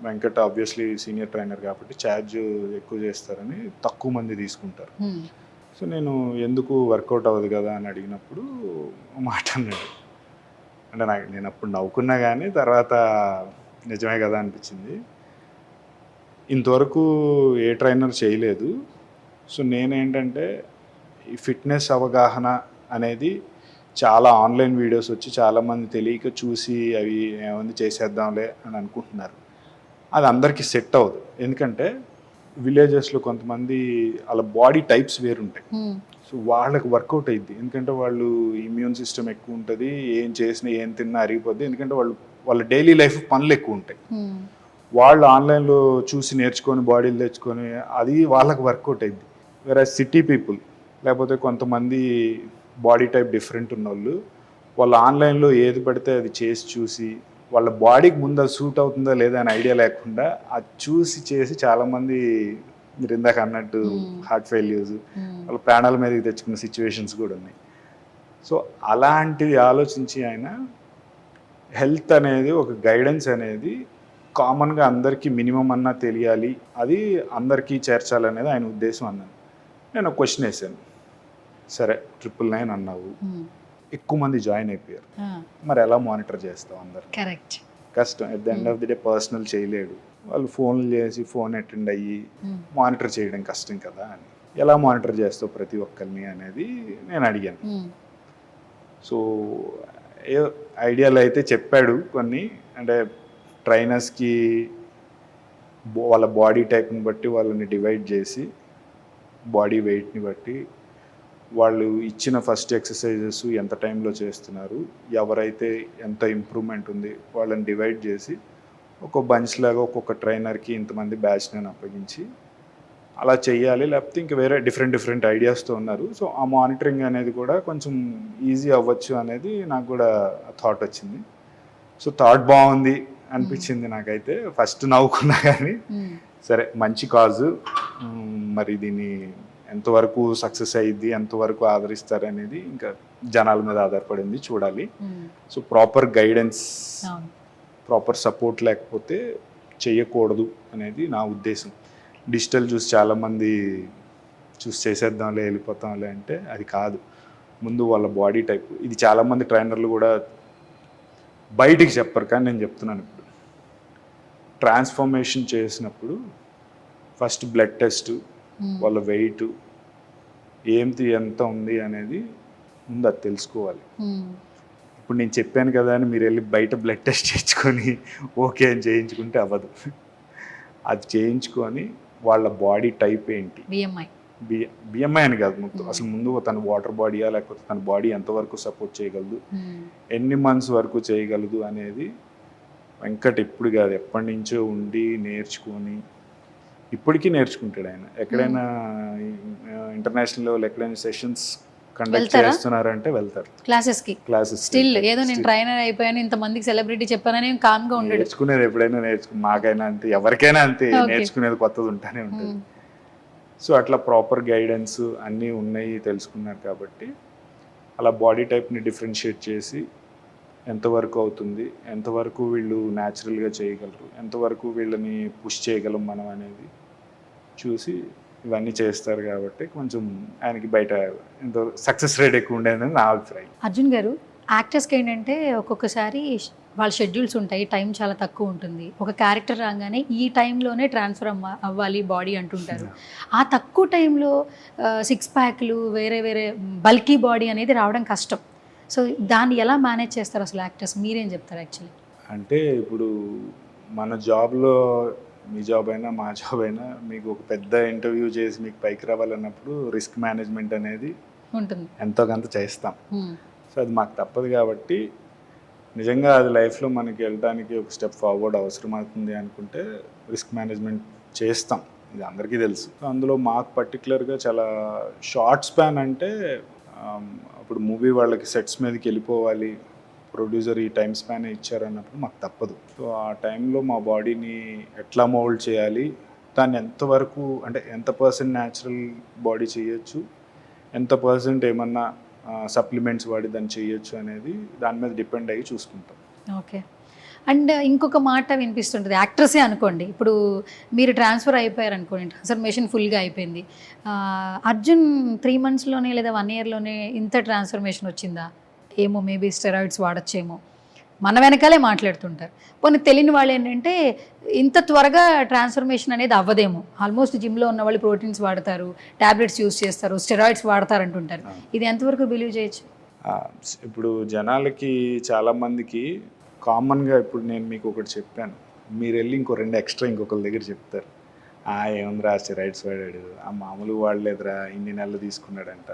వెంకట్ ఆబ్వియస్లీ సీనియర్ ట్రైనర్ కాబట్టి ఛార్జ్ ఎక్కువ చేస్తారని తక్కువ మంది తీసుకుంటారు. సో నేను ఎందుకు వర్కౌట్ అవ్వదు కదా అని అడిగినప్పుడు మాట అన్నాడు. అంటే నేను అప్పుడు నవ్వుకున్నా కానీ తర్వాత నిజమే కదా అనిపించింది. ఇంతవరకు ఏ ట్రైనర్ చేయలేదు. సో నేనేంటంటే ఈ ఫిట్నెస్ అవగాహన అనేది చాలా ఆన్లైన్ వీడియోస్ వచ్చి చాలామంది తెలియక చూసి అవి ఏముంది చేసేద్దాంలే అని అనుకుంటున్నారు. అది అందరికీ సెట్ అవ్వదు. ఎందుకంటే విలేజెస్లో కొంతమంది వాళ్ళ బాడీ టైప్స్ వేరుంటాయి. సో వాళ్ళకి వర్కౌట్ అయ్యిద్ది. ఎందుకంటే వాళ్ళు ఇమ్యూన్ సిస్టమ్ ఎక్కువ ఉంటుంది, ఏం చేసినా ఏం తిన్నా అరిగిపోద్ది. ఎందుకంటే వాళ్ళ డైలీ లైఫ్ పనులు ఎక్కువ ఉంటాయి. వాళ్ళు ఆన్లైన్లో చూసి నేర్చుకొని బాడీలు తెచ్చుకొని అది వాళ్ళకి వర్కౌట్ అయ్యిద్ది. వేరే సిటీ పీపుల్ లేకపోతే కొంతమంది బాడీ టైప్ డిఫరెంట్ ఉన్నోళ్ళు వాళ్ళు ఆన్లైన్లో ఏది పడితే అది చేసి చూసి వాళ్ళ బాడీకి ముందు అది సూట్ అవుతుందా లేదా అని ఐడియా లేకుండా అది చూసి చేసి చాలామంది మీరు ఇందాక అన్నట్టు హార్ట్ ఫెయిల్యూర్స్ వాళ్ళ ప్రాణాల మీదకి తెచ్చుకున్న సిచ్యువేషన్స్ కూడా ఉన్నాయి. సో అలాంటిది ఆలోచించి ఆయన హెల్త్ అనేది ఒక గైడెన్స్ అనేది కామన్గా అందరికీ మినిమం అన్నా తెలియాలి, అది అందరికీ చేర్చాలనేది ఆయన ఉద్దేశం అన్నాను. నేను ఒక క్వశ్చన్ వేసాను, సరే 999 అన్నావు, ఎక్కువ మంది జాయిన్ అయిపోయారు, మరి ఎలా మానిటర్ చేస్తావు అందరు? కరెక్ట్, కష్టం. At the end of the day personal చేయలేడు, వాళ్ళు ఫోన్లు చేసి ఫోన్ అటెండ్ అయ్యి మానిటర్ చేయడం కష్టం కదా అని. ఎలా మానిటర్ చేస్తావు ప్రతి ఒక్కరిని అనేది నేను అడిగాను. సో ఏ ఐడియాలు అయితే చెప్పాడు కొన్ని, అంటే ట్రైనర్స్కి వాళ్ళ బాడీ టైప్ని బట్టి వాళ్ళని డివైడ్ చేసి బాడీ వెయిట్ని బట్టి వాళ్ళు ఇచ్చిన ఫస్ట్ ఎక్సర్సైజెస్ ఎంత టైంలో చేస్తున్నారు, ఎవరైతే ఎంత ఇంప్రూవ్మెంట్ ఉంది వాళ్ళని డివైడ్ చేసి ఒక బంచ్ లాగా ఒక్కొక్క ట్రైనర్కి ఇంతమంది బ్యాచ్ నేను అప్పగించి అలా చెయ్యాలి, లేకపోతే ఇంకా వేరే డిఫరెంట్ ఐడియాస్తో ఉన్నారు. సో ఆ మానిటరింగ్ అనేది కూడా కొంచెం ఈజీ అవ్వచ్చు అనేది నాకు కూడా థాట్ వచ్చింది. సో థాట్ బాగుంది అనిపించింది నాకైతే. ఫస్ట్ నవ్వుకున్నా కానీ సరే మంచి కాజు, మరి దీన్ని ఎంతవరకు సక్సెస్ అయ్యిద్ది, ఎంతవరకు ఆదరిస్తారు అనేది ఇంకా జనాల మీద ఆధారపడింది, చూడాలి. So proper guidance, proper support లేకపోతే చెయ్యకూడదు అనేది నా ఉద్దేశం. డిజిటల్ చూసి చాలామంది చూసి చేసేద్దాంలే వెళ్ళిపోతాంలే అంటే అది కాదు. ముందు వాళ్ళ బాడీ టైప్, ఇది చాలామంది ట్రైనర్లు కూడా బయటికి చెప్పరు కానీ నేను చెప్తున్నాను. ఇప్పుడు ట్రాన్స్ఫర్మేషన్ చేసినప్పుడు ఫస్ట్ బ్లడ్ టెస్ట్, వాళ్ళ వెయిట్ ఏంటి ఎంత ఉంది అనేది ముందు అది తెలుసుకోవాలి. ఇప్పుడు నేను చెప్పాను కదా అని మీరు వెళ్ళి బయట బ్లడ్ టెస్ట్ చేయించుకొని ఓకే అని చేయించుకుంటే అవ్వదు. అది చేయించుకొని వాళ్ళ బాడీ టైప్ ఏంటి, బిఎంఐ అని కాదు, అసలు ముందు తన వాటర్ బాడీయా లేకపోతే తన బాడీ ఎంతవరకు సపోర్ట్ చేయగలదు, ఎన్ని మంత్స్ వరకు చేయగలదు అనేది వెంకట్ ఇప్పుడు కాదు ఎప్పటి నుంచో ఉండి నేర్చుకొని ఇప్పటికీ నేర్చుకుంటాడు. ఆయన ఎక్కడైనా ఇంటర్నేషనల్ లెవెల్ ఎక్కడైనా సెషన్స్ కండక్ట్ చేస్తున్నారంటే వెళ్తారు క్లాసెస్. స్టిల్ ఏదో నేను ట్రైనర్ అయిపోయాను ఇంతమందికి సెలబ్రిటీ చెప్పానని కామ్గా ఉండడు. నేర్చుకునేది ఎప్పుడైనా మాకైనా అంతే, ఎవరికైనా అంతే, నేర్చుకునేది కొత్తది ఉంటానే ఉంటుంది. సో అట్లా ప్రాపర్ గైడెన్స్ అన్నీ ఉన్నాయి, తెలుసుకున్నారు కాబట్టి అలా బాడీ టైప్ని డిఫరెన్షియేట్ చేసి ఎంతవరకు అవుతుంది, ఎంతవరకు వీళ్ళు న్యాచురల్గా చేయగలరు, ఎంతవరకు వీళ్ళని పుష్ చేయగలం మనం అనేది చూసి ఇవన్నీ చేస్తారు. కాబట్టి కొంచెం ఆయనకి బయట ఎంతో సక్సెస్ రేట్ ఎక్కువ ఉండేదని నా అభిప్రాయం. అర్జున్ గారు, యాక్టర్స్కి ఏంటంటే ఒక్కొక్కసారి వాళ్ళ షెడ్యూల్స్ ఉంటాయి, టైం చాలా తక్కువ ఉంటుంది. ఒక క్యారెక్టర్ రాగానే ఈ టైంలోనే ట్రాన్స్ఫర్ అవ్వాలి బాడీ అంటుంటారు. ఆ తక్కువ టైంలో 6 ప్యాక్లు వేరే బల్కీ బాడీ అనేది రావడం కష్టం. సో దాన్ని ఎలా మేనేజ్ చేస్తారు అసలు యాక్టర్స్? మీరేం చెప్తారు యాక్చువల్లీ? అంటే ఇప్పుడు మన జాబ్లో, మీ జాబ్ అయినా మా జాబ్ అయినా, మీకు ఒక పెద్ద ఇంటర్వ్యూ చేసి మీకు పైకి రావాలన్నప్పుడు రిస్క్ మేనేజ్మెంట్ అనేది ఉంటుంది, ఎంతో కొంత చేస్తాం. సో అది మాకు తప్పదు కాబట్టి నిజంగా అది లైఫ్లో మనకి వెళ్ళడానికి ఒక స్టెప్ ఫార్వర్డ్ అవసరం అవుతుంది అనుకుంటే రిస్క్ మేనేజ్మెంట్ చేస్తాం, ఇది అందరికీ తెలుసు. అందులో మాకు పర్టికులర్గా చాలా షార్ట్ స్పాన్ అంటే అప్పుడు మూవీ వాళ్ళకి సెట్స్ మీదకి వెళ్ళిపోవాలి, ప్రొడ్యూసర్ ఈ టైం స్పాన్ ఇచ్చారన్నప్పుడు మాకు తప్పదు. సో ఆ టైంలో మా బాడీని ఎట్లా మోల్డ్ చేయాలి, దాన్ని ఎంతవరకు అంటే ఎంత పర్సెంట్ న్యాచురల్ బాడీ చేయొచ్చు, ఎంత పర్సెంట్ ఏమన్నా సప్లిమెంట్స్ వాడి దాన్ని చేయొచ్చు అనేది దాని మీద డిపెండ్ అయ్యి చూసుకుంటాం. ఓకే. అండ్ ఇంకొక మాట వినిపిస్తుంటుంది, యాక్ట్రసే అనుకోండి, ఇప్పుడు మీరు ట్రాన్స్ఫర్ అయిపోయారు అనుకోండి, ట్రాన్స్ఫర్మేషన్ ఫుల్గా అయిపోయింది, అర్జున్ 3 monthsలోనే లేదా 1 yearలోనే ఇంత ట్రాన్స్ఫర్మేషన్ వచ్చిందా? ఏమో, మేబీ స్టెరాయిడ్స్ వాడచ్చేమో, మన వెనకాలే మాట్లాడుతుంటారు. కొన్ని తెలియని వాళ్ళు ఏంటంటే ఇంత త్వరగా ట్రాన్స్ఫర్మేషన్ అనేది అవ్వదేమో, ఆల్మోస్ట్ జిమ్లో ఉన్న వాళ్ళు ప్రోటీన్స్ వాడతారు, ట్యాబ్లెట్స్ యూస్ చేస్తారు, స్టెరాయిడ్స్ వాడతారు అంటుంటారు. ఇది ఎంతవరకు బిలీవ్ చేయొచ్చు? ఇప్పుడు జనాలకి చాలామందికి కామన్గా ఇప్పుడు నేను మీకు ఒకటి చెప్పాను, మీరు వెళ్ళి ఇంకో 2 ఎక్స్ట్రా ఇంకొకరి దగ్గర చెప్తారు. ఏముందిరా స్టెరాయిడ్స్ వాడాడు, మామూలు వాడలేదురా, ఇన్ని నెలలు తీసుకున్నాడంట,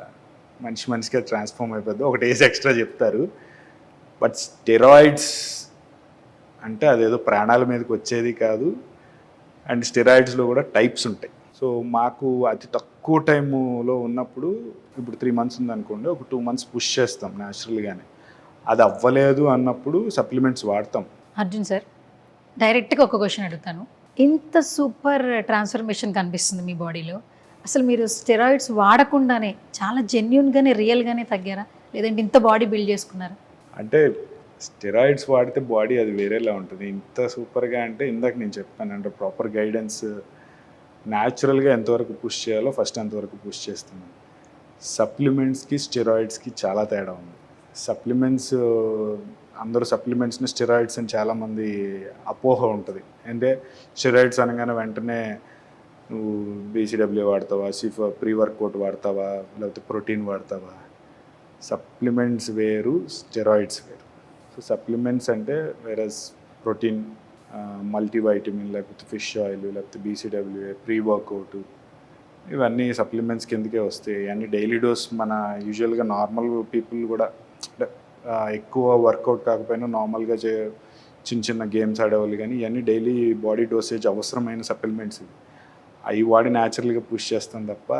మనిషికి ట్రాన్స్ఫార్మ్ అయిపోద్ది, ఒకటి ఏజ్ ఎక్స్ట్రా చెప్తారు. బట్ స్టెరాయిడ్స్ అంటే అదేదో ప్రాణాల మీదకి వచ్చేది కాదు. అండ్ స్టెరాయిడ్స్లో కూడా టైప్స్ ఉంటాయి. సో మాకు అతి తక్కువ టైములో ఉన్నప్పుడు, ఇప్పుడు 3 months ఉందనుకోండి, ఒక 2 months పుష్ చేస్తాం న్యాచురల్గానే. అది అవ్వలేదు అన్నప్పుడు సప్లిమెంట్స్ వాడతాం. అర్జున్ సార్, డైరెక్ట్గా ఒక క్వశ్చన్ అడుగుతాను. ఇంత సూపర్ ట్రాన్స్ఫర్మేషన్ కనిపిస్తుంది మీ బాడీలో, అసలు మీరు స్టెరాయిడ్స్ వాడకుండానే చాలా జెన్యున్గానే రియల్గానే తగ్గారా, లేదంటే ఇంత బాడీ బిల్డ్ చేసుకున్నారా? అంటే స్టెరాయిడ్స్ వాడితే బాడీ అది వేరేలా ఉంటుంది. ఇంత సూపర్గా అంటే ఇందాక నేను చెప్పాను, అంటే ప్రాపర్ గైడెన్స్, న్యాచురల్గా ఎంతవరకు పుష్ చేయాలో ఫస్ట్ అంతవరకు పుష్ చేస్తున్నాను. సప్లిమెంట్స్కి స్టెరాయిడ్స్కి చాలా తేడా ఉంది. సప్లిమెంట్స్, అందరూ సప్లిమెంట్స్ని స్టెరాయిడ్స్ అని చాలామంది అపోహ ఉంటుంది. అంటే స్టెరాయిడ్స్ అనగానే వెంటనే నువ్వు బీసీడబ్ల్యూ వాడతావా, ప్రీ వర్కౌట్ వాడతావా, లేకపోతే ప్రోటీన్ వాడతావా. సప్లిమెంట్స్ వేరు, స్టెరాయిడ్స్ వేరు. సో సప్లిమెంట్స్ అంటే వేరస్ ప్రోటీన్, మల్టీవైటమిన్, లేకపోతే ఫిష్ ఆయిల్, లేకపోతే బీసీడబ్ల్యూఏ, ప్రీ వర్కౌట్, ఇవన్నీ సప్లిమెంట్స్ కిందకే వస్తాయి. అన్ని డైలీ డోస్ మన యూజువల్గా నార్మల్ పీపుల్ కూడా, అంటే ఎక్కువ వర్కౌట్ కాకపోయినా నార్మల్గా చిన్న చిన్న గేమ్స్ ఆడేవాళ్ళు, కానీ ఇవన్నీ డైలీ బాడీ డోసేజ్ అవసరమైన సప్లిమెంట్స్. అవి వాడి న్యాచురల్గా పుష్ చేస్తాం తప్ప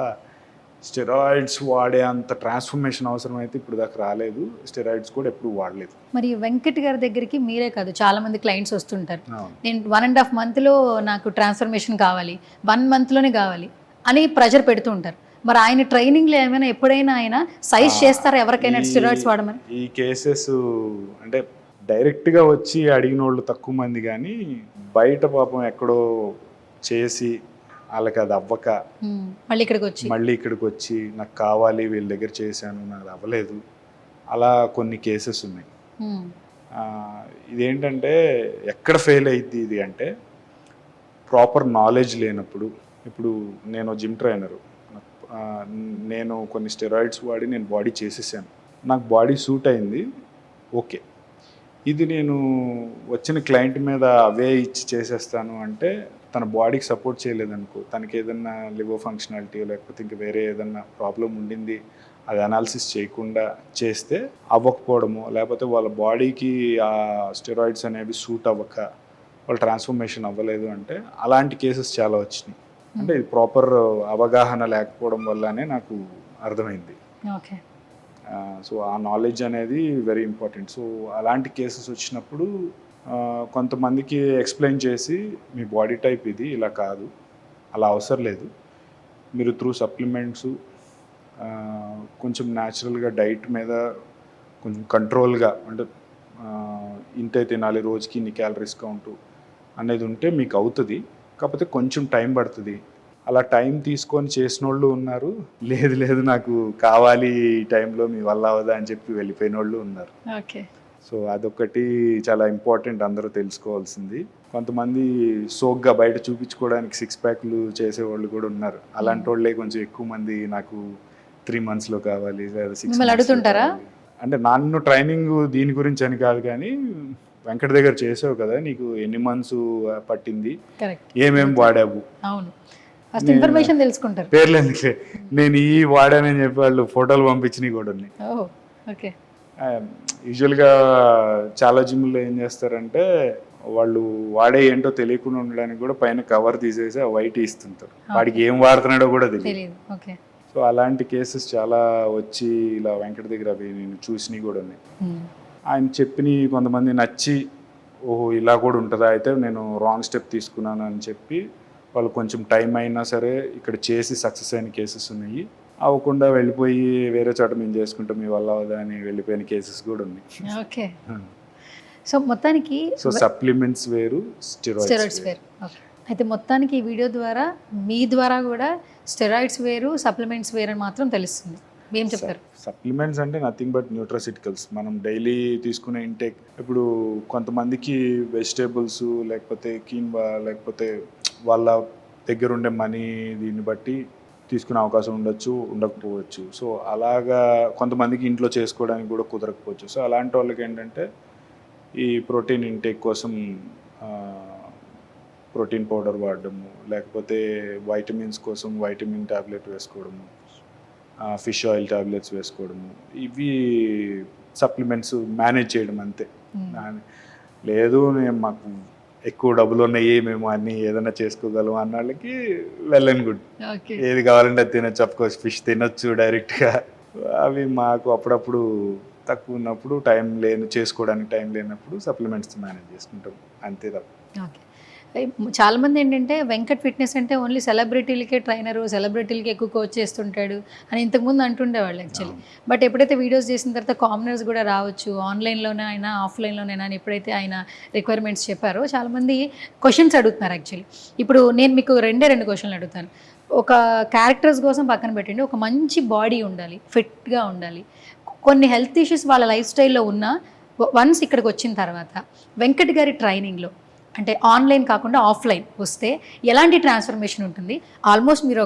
స్టెరాయిడ్స్ వాడే అంత ట్రాన్స్ఫర్మేషన్ అవసరం అయితే ఇప్పుడు దాకా రాలేదు. స్టెరాయిడ్స్ కూడా ఎప్పుడు వాడలేదు. మరి వెంకట్ గారి దగ్గరికి మీరే కాదు, చాలా మంది క్లయింట్స్ వస్తుంటారు, నేను 1.5 monthలో నాకు ట్రాన్స్ఫర్మేషన్ కావాలి, 1 monthలోనే కావాలి అని ప్రెజర్ పెడుతూ ఉంటారు. మరి ఆయన ట్రైనింగ్లో ఏమైనా ఎప్పుడైనా ఆయన సైజ్ చేస్తారా ఎవరికైనా స్టెరాయిడ్స్ వాడమని? ఈ కేసెస్ అంటే డైరెక్ట్గా వచ్చి అడిగిన వాళ్ళు తక్కువ మంది, కానీ బయట పాపం ఎక్కడో చేసి వాళ్ళకి అది అవ్వక మళ్ళీ ఇక్కడికి వచ్చి నాకు కావాలి, వీళ్ళ దగ్గర చేశాను, నాకు అవ్వలేదు, అలా కొన్ని కేసెస్ ఉన్నాయి. ఇదేంటంటే ఎక్కడ ఫెయిల్ అయ్యింది ఇది అంటే, ప్రాపర్ నాలెడ్జ్ లేనప్పుడు. ఇప్పుడు నేను జిమ్ ట్రైనరు, నేను కొన్ని స్టెరాయిడ్స్ వాడి నేను బాడీ చేసేసాను, నాకు బాడీ సూట్ అయింది, ఓకే. ఇది నేను వచ్చిన క్లయింట్ మీద అవే ఇచ్చి చేసేస్తాను అంటే తన బాడీకి సపోర్ట్ చేయలేదనుకో, తనకి ఏదన్నా లివర్ ఫంక్షనాలిటీ లేకపోతే ఇంక వేరే ఏదన్నా ప్రాబ్లం ఉండింది, అది అనాలిసిస్ చేయకుండా చేస్తే అవ్వకపోవడము, లేకపోతే వాళ్ళ బాడీకి ఆ స్టెరాయిడ్స్ అనేవి సూట్ అవ్వక వాళ్ళ ట్రాన్స్ఫర్మేషన్ అవ్వలేదు అంటే, అలాంటి కేసెస్ చాలా వచ్చినాయి. అంటే ఇది ప్రాపర్ అవగాహన లేకపోవడం వల్లనే నాకు అర్థమైంది. ఓకే. సో ఆ నాలెడ్జ్ అనేది వెరీ ఇంపార్టెంట్. సో అలాంటి కేసెస్ వచ్చినప్పుడు కొంతమందికి ఎక్స్ప్లెయిన్ చేసి, మీ బాడీ టైప్ ఇది, ఇలా కాదు, అలా అవసరం లేదు, మీరు త్రూ సప్లిమెంట్స్ కొంచెం న్యాచురల్గా డైట్ మీద కొంచెం కంట్రోల్గా, అంటే ఇంతే తినాలి, రోజుకి ఇన్ని క్యాలరీస్ కౌంటు అనేది ఉంటే మీకు అవుతుంది. కాకపోతే కొంచెం టైం పడుతుంది. అలా టైం తీసుకొని చేసిన వాళ్ళు ఉన్నారు, లేదు నాకు కావాలి ఈ టైంలో, మీ వల్ల అవదా అని చెప్పి వెళ్ళిపోయిన వాళ్ళు ఉన్నారు. ఓకే. సో అదొకటి చాలా ఇంపార్టెంట్, అందరూ తెలుసుకోవాల్సింది. కొంతమంది సోగ్గా బయట చూపించుకోవడానికి 6 ప్యాక్లు చేసేవాళ్ళు కూడా ఉన్నారు. అలాంటి వాళ్ళే కొంచెం ఎక్కువ మంది నాకు 3 monthsలో కావాలి, లేదా 6 months అడుగుతుంటారా? అంటే నన్ను ట్రైనింగ్ దీని గురించి అని కాదు, కానీ వెంకట దగ్గర చేసావు కదా, నీకు ఎన్ని మంత్స్ పట్టింది, ఏమేమి వాడావు, అవును, ఫస్ట్ ఇన్ఫర్మేషన్ తెలుసుకుంటారు. పేర్లు ఎందుకులే, నేను ఈ వాడానని చెప్పి వాళ్ళు ఫోటోలు పంపించినవి కూడా ఉన్నాయి. ఓకే. యూజువల్గా చాలా జిమ్లో ఏం చేస్తారంటే, వాళ్ళు వాడే ఏంటో తెలియకుండా ఉండడానికి కూడా పైన కవర్ తీసేసి ఆ వైట్ ఇస్తుంటారు, వాడికి ఏం వాడుతున్నాడో కూడా తెలియదు. ఓకే. సో అలాంటి కేసెస్ చాలా వచ్చి ఇలా వెంకట దగ్గర అవి నేను చూసినవి కూడా ఉన్నాయి. ఆయన చెప్పిన కొంతమంది నచ్చి, ఓహో ఇలా కూడా ఉంటుందా, అయితే నేను రాంగ్ స్టెప్ తీసుకున్నాను అని చెప్పి వాళ్ళు కొంచెం టైం అయినా సరే ఇక్కడ చేసి సక్సెస్ అయిన కేసెస్ ఉన్నాయి. అవ్వకుండా వెళ్ళిపోయి వేరే చోట మేము చేసుకుంటాం, మీ వల్ల అవదా అని వెళ్ళిపోయిన కేసెస్ కూడా ఉన్నాయి. ఓకే. సో మొత్తానికి సప్లిమెంట్స్ వేరు, స్టెరాయిడ్స్ వేరు. అయితే మొత్తానికి ఈ వీడియో ద్వారా మీ ద్వారా కూడా స్టెరాయిడ్స్ వేరు, సప్లిమెంట్స్ వేరు అని మాత్రం తెలుస్తుంది. ఏం చెప్తారు? సప్లిమెంట్స్ అంటే నథింగ్ బట్ న్యూట్రాసిటికల్స్, మనం డైలీ తీసుకునే ఇంటేక్. ఇప్పుడు కొంతమందికి వెజిటేబుల్స్, లేకపోతే కీన్వా, లేకపోతే వాళ్ళ దగ్గర ఉండే మనీ, దీన్ని బట్టి తీసుకునే అవకాశం ఉండొచ్చు, ఉండకపోవచ్చు. సో అలాగా కొంతమందికి ఇంట్లో చేసుకోవడానికి కూడా కుదరకపోవచ్చు. సో అలాంటి వాళ్ళకి ఏంటంటే ఈ ప్రోటీన్ ఇంటేక్ కోసం ప్రోటీన్ పౌడర్ వాడడము, లేకపోతే వైటమిన్స్ కోసం వైటమిన్ ట్యాబ్లెట్ వేసుకోవడము, ఫిష్ ఆయిల్ ట్యాబ్లెట్స్ వేసుకోవడము, ఇవి సప్లిమెంట్స్ మేనేజ్ చేయడం అంతే. లేదు మాకు ఎక్కువ డబ్బులు ఉన్నాయి, మేము అన్నీ ఏదైనా చేసుకోగలం అన్న వాళ్ళకి వెల్ అండ్ గుడ్. ఏది కావాలంటే అది తినొచ్చు. అఫ్కోర్స్ ఫిష్ తినొచ్చు డైరెక్ట్గా. అవి మాకు అప్పుడప్పుడు తక్కువ ఉన్నప్పుడు చేసుకోవడానికి టైం లేనప్పుడు సప్లిమెంట్స్ మేనేజ్ చేసుకుంటాం అంతే తప్ప. ఓకే. చాలా మంది ఏంటంటే వెంకట్ ఫిట్నెస్ అంటే ఓన్లీ సెలబ్రిటీలకే ట్రైనరు, సెలబ్రిటీలకి ఎక్కువ కోచ్ చేస్తుంటాడు అని ఇంతకుముందు అంటుండేవాళ్ళు యాక్చువల్లీ. బట్ ఎప్పుడైతే వీడియోస్ చేసిన తర్వాత కామనర్స్ కూడా రావచ్చు, ఆన్లైన్లోనే అయినా ఆఫ్లైన్లోనైనా అని ఎప్పుడైతే ఆయన రిక్వైర్మెంట్స్ చెప్పారో చాలామంది క్వశ్చన్స్ అడుగుతున్నారు యాక్చువల్లీ. ఇప్పుడు నేను మీకు రెండు క్వశ్చన్లు అడుగుతాను. ఒక క్యారెక్టర్స్ కోసం పక్కన పెట్టండి, ఒక మంచి బాడీ ఉండాలి, ఫిట్గా ఉండాలి, కొన్ని హెల్త్ ఇష్యూస్ వాళ్ళ లైఫ్ స్టైల్లో ఉన్నా వన్స్ ఇక్కడికి వచ్చిన తర్వాత వెంకట్ గారి ట్రైనింగ్లో అంటే ఆన్లైన్ కాకుండా ఆఫ్లైన్ వస్తే ఎలాంటి ట్రాన్స్ఫర్మేషన్ ఉంటుంది? మీరు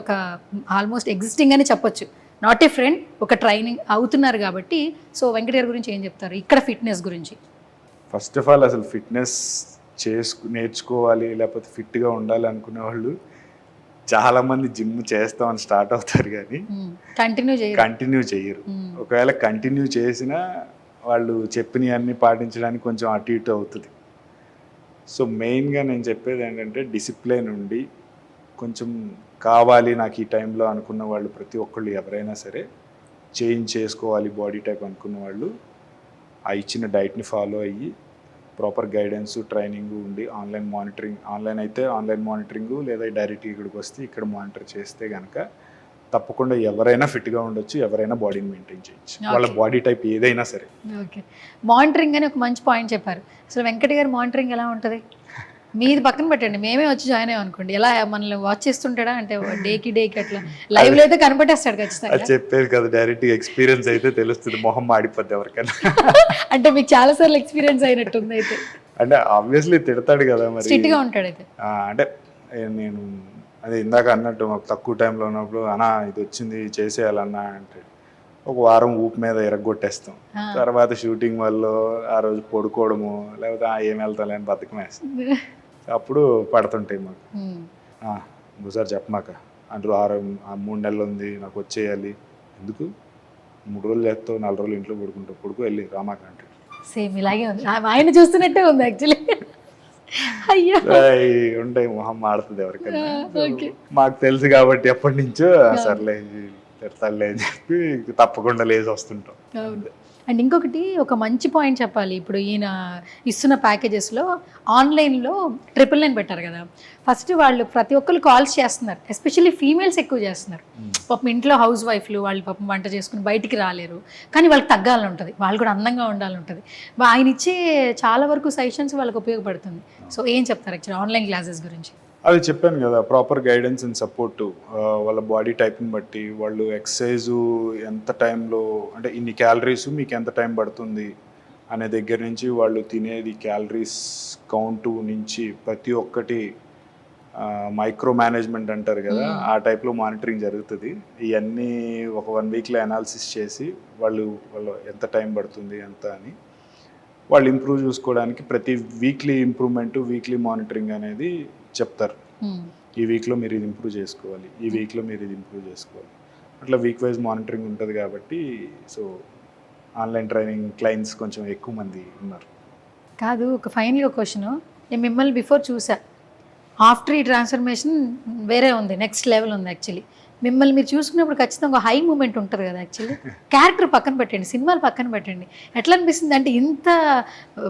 ఆల్మోస్ట్ ఎగ్జిస్టింగ్ అని చెప్పొచ్చు, నాట్ ఏ ఫ్రెండ్, ఒక ట్రైనింగ్ అవుతున్నారు కాబట్టి. సో వెంకట్ గారి గురించి ఏం చెప్తారు ఇక్కడ ఫిట్నెస్ గురించి? ఫస్ట్ ఆఫ్ ఆల్ అసలు ఫిట్నెస్ నేర్చుకోవాలి లేకపోతే ఫిట్గా ఉండాలి అనుకునే వాళ్ళు చాలామంది జిమ్ చేస్తామని స్టార్ట్ అవుతారు కానీ కంటిన్యూ చేయరు. ఒకవేళ కంటిన్యూ చేసినా వాళ్ళు చెప్పినవన్నీ పాటించడానికి కొంచెం అటు ఇటు అవుతుంది. సో మెయిన్గా నేను చెప్పేది ఏంటంటే డిసిప్లిన్ ఉండి కొంచెం కావాలి నాకు ఈ టైంలో అనుకున్న వాళ్ళు ప్రతి ఒక్కళ్ళు ఎవరైనా సరే చేంజ్ చేసుకోవాలి బాడీ టైప్ అనుకున్న వాళ్ళు ఆ ఇచ్చిన డైట్ని ఫాలో అయ్యి ప్రాపర్ గైడెన్స్ ట్రైనింగ్ ఉండి ఆన్లైన్ అయితే ఆన్లైన్ మానిటరింగు లేదా డైరెక్ట్ ఇక్కడికి వస్తే ఇక్కడ మానిటర్ చేస్తే కనుక తప్పకుండా ఎవరైనా ఫిట్గా ఉండొచ్చు, ఎవరైనా బాడీని మెయింటైన్ చేయొచ్చు, వాళ్ళ బాడీ టైప్ ఏదైనా సరే. ఓకే. మానిటరింగ్ అని ఒక మంచి పాయింట్ చెప్పారు. అసలు వెంకట్ గారి మానిటరింగ్ ఎలా ఉంటుంది? మీది పక్కన పెట్టండి, మేమే వచ్చి జాయిన్ అయ్యాం అనుకోండి, ఎలా మనల్ని వాచ్ చేస్తుంటాడా అంటే డేకి అట్లా లైవ్లో అయితే కనపడేస్తాడు ఖచ్చితంగా. చెప్పేది కదా, డైరెక్ట్ ఎక్స్పీరియన్స్ అయితే తెలుస్తుంది, మొహం మాడిపోద్ది ఎవరికైనా. అంటే మీకు చాలా సార్లు ఎక్స్పీరియన్స్ అయినట్టుంది అయితే. అంటే ఆబ్వియస్లీ తిడతాడు కదా మరి, స్ట్రిక్ట్గా ఉంటాడు అయితే. అంటే నేను అదే ఇందాక అన్నట్టు మాకు తక్కువ టైంలో ఉన్నప్పుడు అన్నా ఇది వచ్చింది చేసేయాలన్నా అంటే ఒక వారం ఊపు మీద ఎరగొట్టేస్తాం. తర్వాత షూటింగ్ వల్ల ఆ రోజు పడుకోవడము లేకపోతే ఏం వెళ్తాం అని బతకమేస్తాం. అప్పుడు పడుతుంటాయి మాకు. ఇంకోసారి చెప్పమాక అంటూ 3 నెలలు ఉంది నాకు వచ్చేయాలి, ఎందుకు 3 రోజులు చేస్తావు 4 రోజులు ఇంట్లో పడుకో వెళ్ళి రామాక అంటే సేమ్ ఇలాగే ఉంది, ఆయన చూస్తున్నట్టే ఉంది యాక్చువల్లీ. అయ్యో ఉంటాయి, మొహం మాడుతుంది ఎవరికైనా. మాకు తెలుసు కాబట్టి ఎప్పటి నుంచో సర్లే తిడతాడులే అని చెప్పి తప్పకుండా లేచి వస్తుంటాం. అండ్ ఇంకొకటి ఒక మంచి పాయింట్ చెప్పాలి, ఇప్పుడు ఈయన ఇస్తున్న ప్యాకేజెస్లో ఆన్లైన్లో 999 పెట్టారు కదా, ఫస్ట్ వాళ్ళు ప్రతి ఒక్కరు కాల్స్ చేస్తున్నారు, ఎస్పెషల్లీ ఫీమేల్స్ ఎక్కువ చేస్తున్నారు. పాపం ఇంట్లో హౌస్ వైఫ్లు వాళ్ళు పాపం వంట చేసుకుని బయటికి రాలేరు, కానీ వాళ్ళకి తగ్గాలని ఉంటుంది, వాళ్ళు కూడా అందంగా ఉండాలని ఉంటుంది. ఆయన ఇచ్చే చాలా వరకు సజెషన్స్ వాళ్ళకి ఉపయోగపడుతుంది. సో ఏం చెప్తారు యాక్చువల్లీ ఆన్లైన్ క్లాసెస్ గురించి? అది చెప్పాను కదా, ప్రాపర్ గైడెన్స్ అండ్ సపోర్టు వాళ్ళ బాడీ టైప్ని బట్టి వాళ్ళు ఎక్సర్సైజు ఎంత టైంలో అంటే ఇన్ని క్యాలరీస్ మీకు ఎంత టైం పడుతుంది అనే దగ్గర నుంచి వాళ్ళు తినేది క్యాలరీస్ కౌంటు నుంచి ప్రతి ఒక్కటి మైక్రో మేనేజ్మెంట్ అంటారు కదా, ఆ టైప్లో మానిటరింగ్ జరుగుతుంది. ఇవన్నీ ఒక 1 వీక్లో అనాలిసిస్ చేసి వాళ్ళు ఎంత టైం పడుతుంది ఎంత అని వాళ్ళు ఇంప్రూవ్ చూసుకోవడానికి ప్రతి వీక్లీ ఇంప్రూవ్మెంట్ వీక్లీ మానిటరింగ్ అనేది చెప్తారు. ఈ వీక్లో మీరు ఇది ఇంప్రూవ్ చేసుకోవాలి, ఈ వీక్లో మీరు ఇది ఇంప్రూవ్ చేసుకోవాలి, అట్లా వీక్ వైజ్ మానిటరింగ్ ఉంటుంది కాబట్టి. సో ఆన్లైన్ ట్రైనింగ్ క్లయింట్స్ కొంచెం ఎక్కువ మంది ఉన్నారు. కాదు, ఒక ఫైనల్గా క్వశ్చన్, నేను మిమ్మల్ని బిఫోర్ చూసా, ఆఫ్టర్ ఈ ట్రాన్స్ఫర్మేషన్ వేరే ఉంది, నెక్స్ట్ లెవెల్ ఉంది యాక్చువల్లీ. మిమ్మల్ని మీరు చూసుకున్నప్పుడు ఖచ్చితంగా హై మూమెంట్ ఉంటుంది కదా యాక్చువల్లీ. క్యారెక్టర్ పక్కన పెట్టండి, సినిమాలు పక్కన పెట్టండి, ఎట్లా అనిపిస్తుంది అంటే ఇంత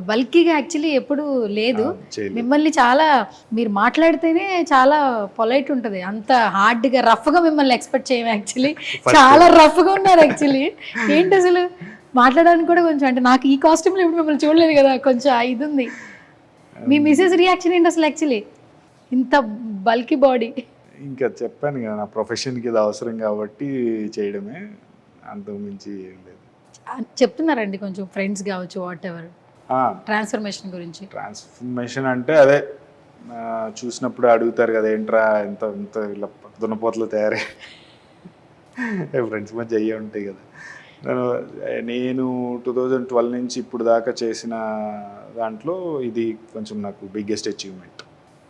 బల్కీగా యాక్చువల్లీ ఎప్పుడు లేదు మిమ్మల్ని. చాలా మీరు మాట్లాడితేనే చాలా పొలైట్ ఉంటుంది, అంత హార్డ్గా రఫ్గా మిమ్మల్ని ఎక్స్పెక్ట్ చేయము యాక్చువల్లీ. చాలా రఫ్గా ఉన్నారు యాక్చువల్లీ. ఏంటి అసలు మాట్లాడడానికి కూడా కొంచెం, అంటే నాకు ఈ కాస్ట్యూమ్లో ఇప్పుడు మిమ్మల్ని చూడలేదు కదా, కొంచెం ఇది ఉంది. మీ మిసెస్ రియాక్షన్ ఏంటి అసలు యాక్చువల్లీ ఇంత బల్కీ బాడీ? ఇంకా చెప్పాను కదా, నా ప్రొఫెషన్కి ఇది అవసరం కాబట్టి చేయడమే, అంతకు మించి ఏం లేదు. చెప్తున్నారండి కొంచెం ఫ్రెండ్స్ కావచ్చు వాట్ ఎవర్ ట్రాన్స్ఫర్మేషన్ గురించి? ట్రాన్స్ఫర్మేషన్ అంటే అదే చూసినప్పుడు అడుగుతారు కదా, ఏంట్రా ఇంత ఇలా దున్నపోతలు తయారై ఫ్రెండ్స్ మధ్య అయ్యే ఉంటాయి కదా. నేను 2012 నుంచి ఇప్పుడు దాకా చేసిన దాంట్లో ఇది కొంచెం నాకు బిగ్గెస్ట్ అచీవ్మెంట్.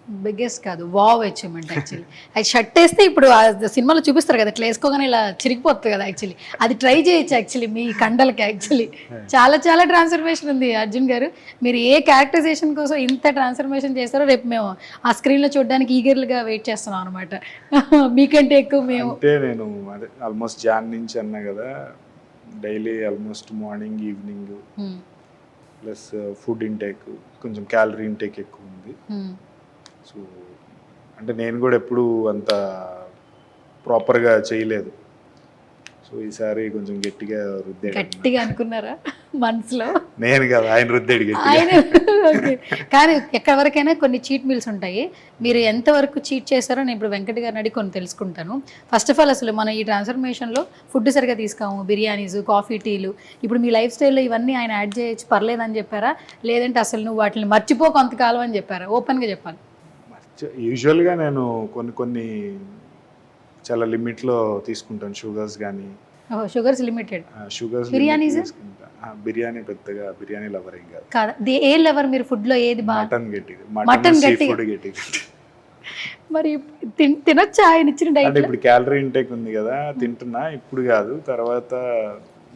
బిగ్గెస్ట్ కాదు, వావ్ అచీవ్మెంట్ యాక్చువల్లీ. అది షర్ట్ వేస్తే ఇప్పుడు ఆ సినిమాలో చూపిస్తారు కదా, ఇట్లా వేసుకోగానే ఇలా చిరిగిపోతుంది కదా యాక్చువల్లీ. అది ట్రై చేయొచ్చు యాక్చువల్లీ మీ కండలకి. యాక్చువల్లీ చాలా చాలా ట్రాన్స్ఫర్మేషన్ ఉంది అర్జున్ గారు. మీరు ఏ క్యారెక్టరైజేషన్ కోసం ఇంత ట్రాన్స్ఫర్మేషన్ చేస్తారో రేపు మేము ఆ స్క్రీన్లో చూడడానికి ఈగర్లుగా వెయిట్ చేస్తున్నాం అనమాట. మీకంటే ఎక్కువ మేము. అంటే నేను అదే ఆల్మోస్ట్ జాన్ నుంచి అన్నా కదా, daily almost morning evening plus food intake, కొంచెం క్యాలరీ ఇంటేక్ ఎక్కువ ఉంది. సో అంటే నేను కూడా ఎప్పుడు అంత ప్రాపర్గా చేయలేదు. సో ఈసారి కొంచెం గట్టిగా రుద్దాడు. గట్టిగా అనుకున్నారా మనసులో? నేను కదా, ఆయన రుద్దాడు ఆయన. ఓకే, కానీ ఎక్కడి వరకైనా కొన్ని చీట్ మీల్స్ ఉంటాయి. మీరు ఎంతవరకు చీట్ చేస్తారో నేను ఇప్పుడు వెంకట్ గారిని అడిగి కొన్ని తెలుసుకుంటాను. ఫస్ట్ ఆఫ్ ఆల్ అసలు మనం ఈ ట్రాన్స్ఫర్మేషన్లో ఫుడ్ సరిగా తీసుకోము, బిర్యానీస్, కాఫీ, టీలు, ఇప్పుడు మీ లైఫ్ స్టైల్లో ఇవన్నీ ఆయన యాడ్ చేయొచ్చు పర్లేదని చెప్పారా, లేదంటే అసలు నువ్వు వాటిని మర్చిపో కొంతకాలం అని చెప్పారా? ఓపెన్గా చెప్పాలి. యూజువల్గా నేను కొన్ని చాలా లిమిట్లో తీసుకుంటాను. షుగర్స్ కానీ. Sugars limited. షుగర్స్ బిర్యానీస్ తీసుకుంటా. బిర్యానీ పెద్దగా బిర్యానీ లవర్ ఏం కాదు. కాదా? ఏ లవర్ మీరు ఫుడ్లో ఏది బాగా? మటన్ గట్టిది, మటన్ సీ గట్టిగా. ఫుడ్ గట్టిది. మరి తినొచ్చా ఆయన ఇచ్చిన అంటే డైట్? ఇప్పుడు క్యాలరీ ఇంటేక్ ఉంది కదా, తింటున్నా. ఇప్పుడు కాదు, తర్వాత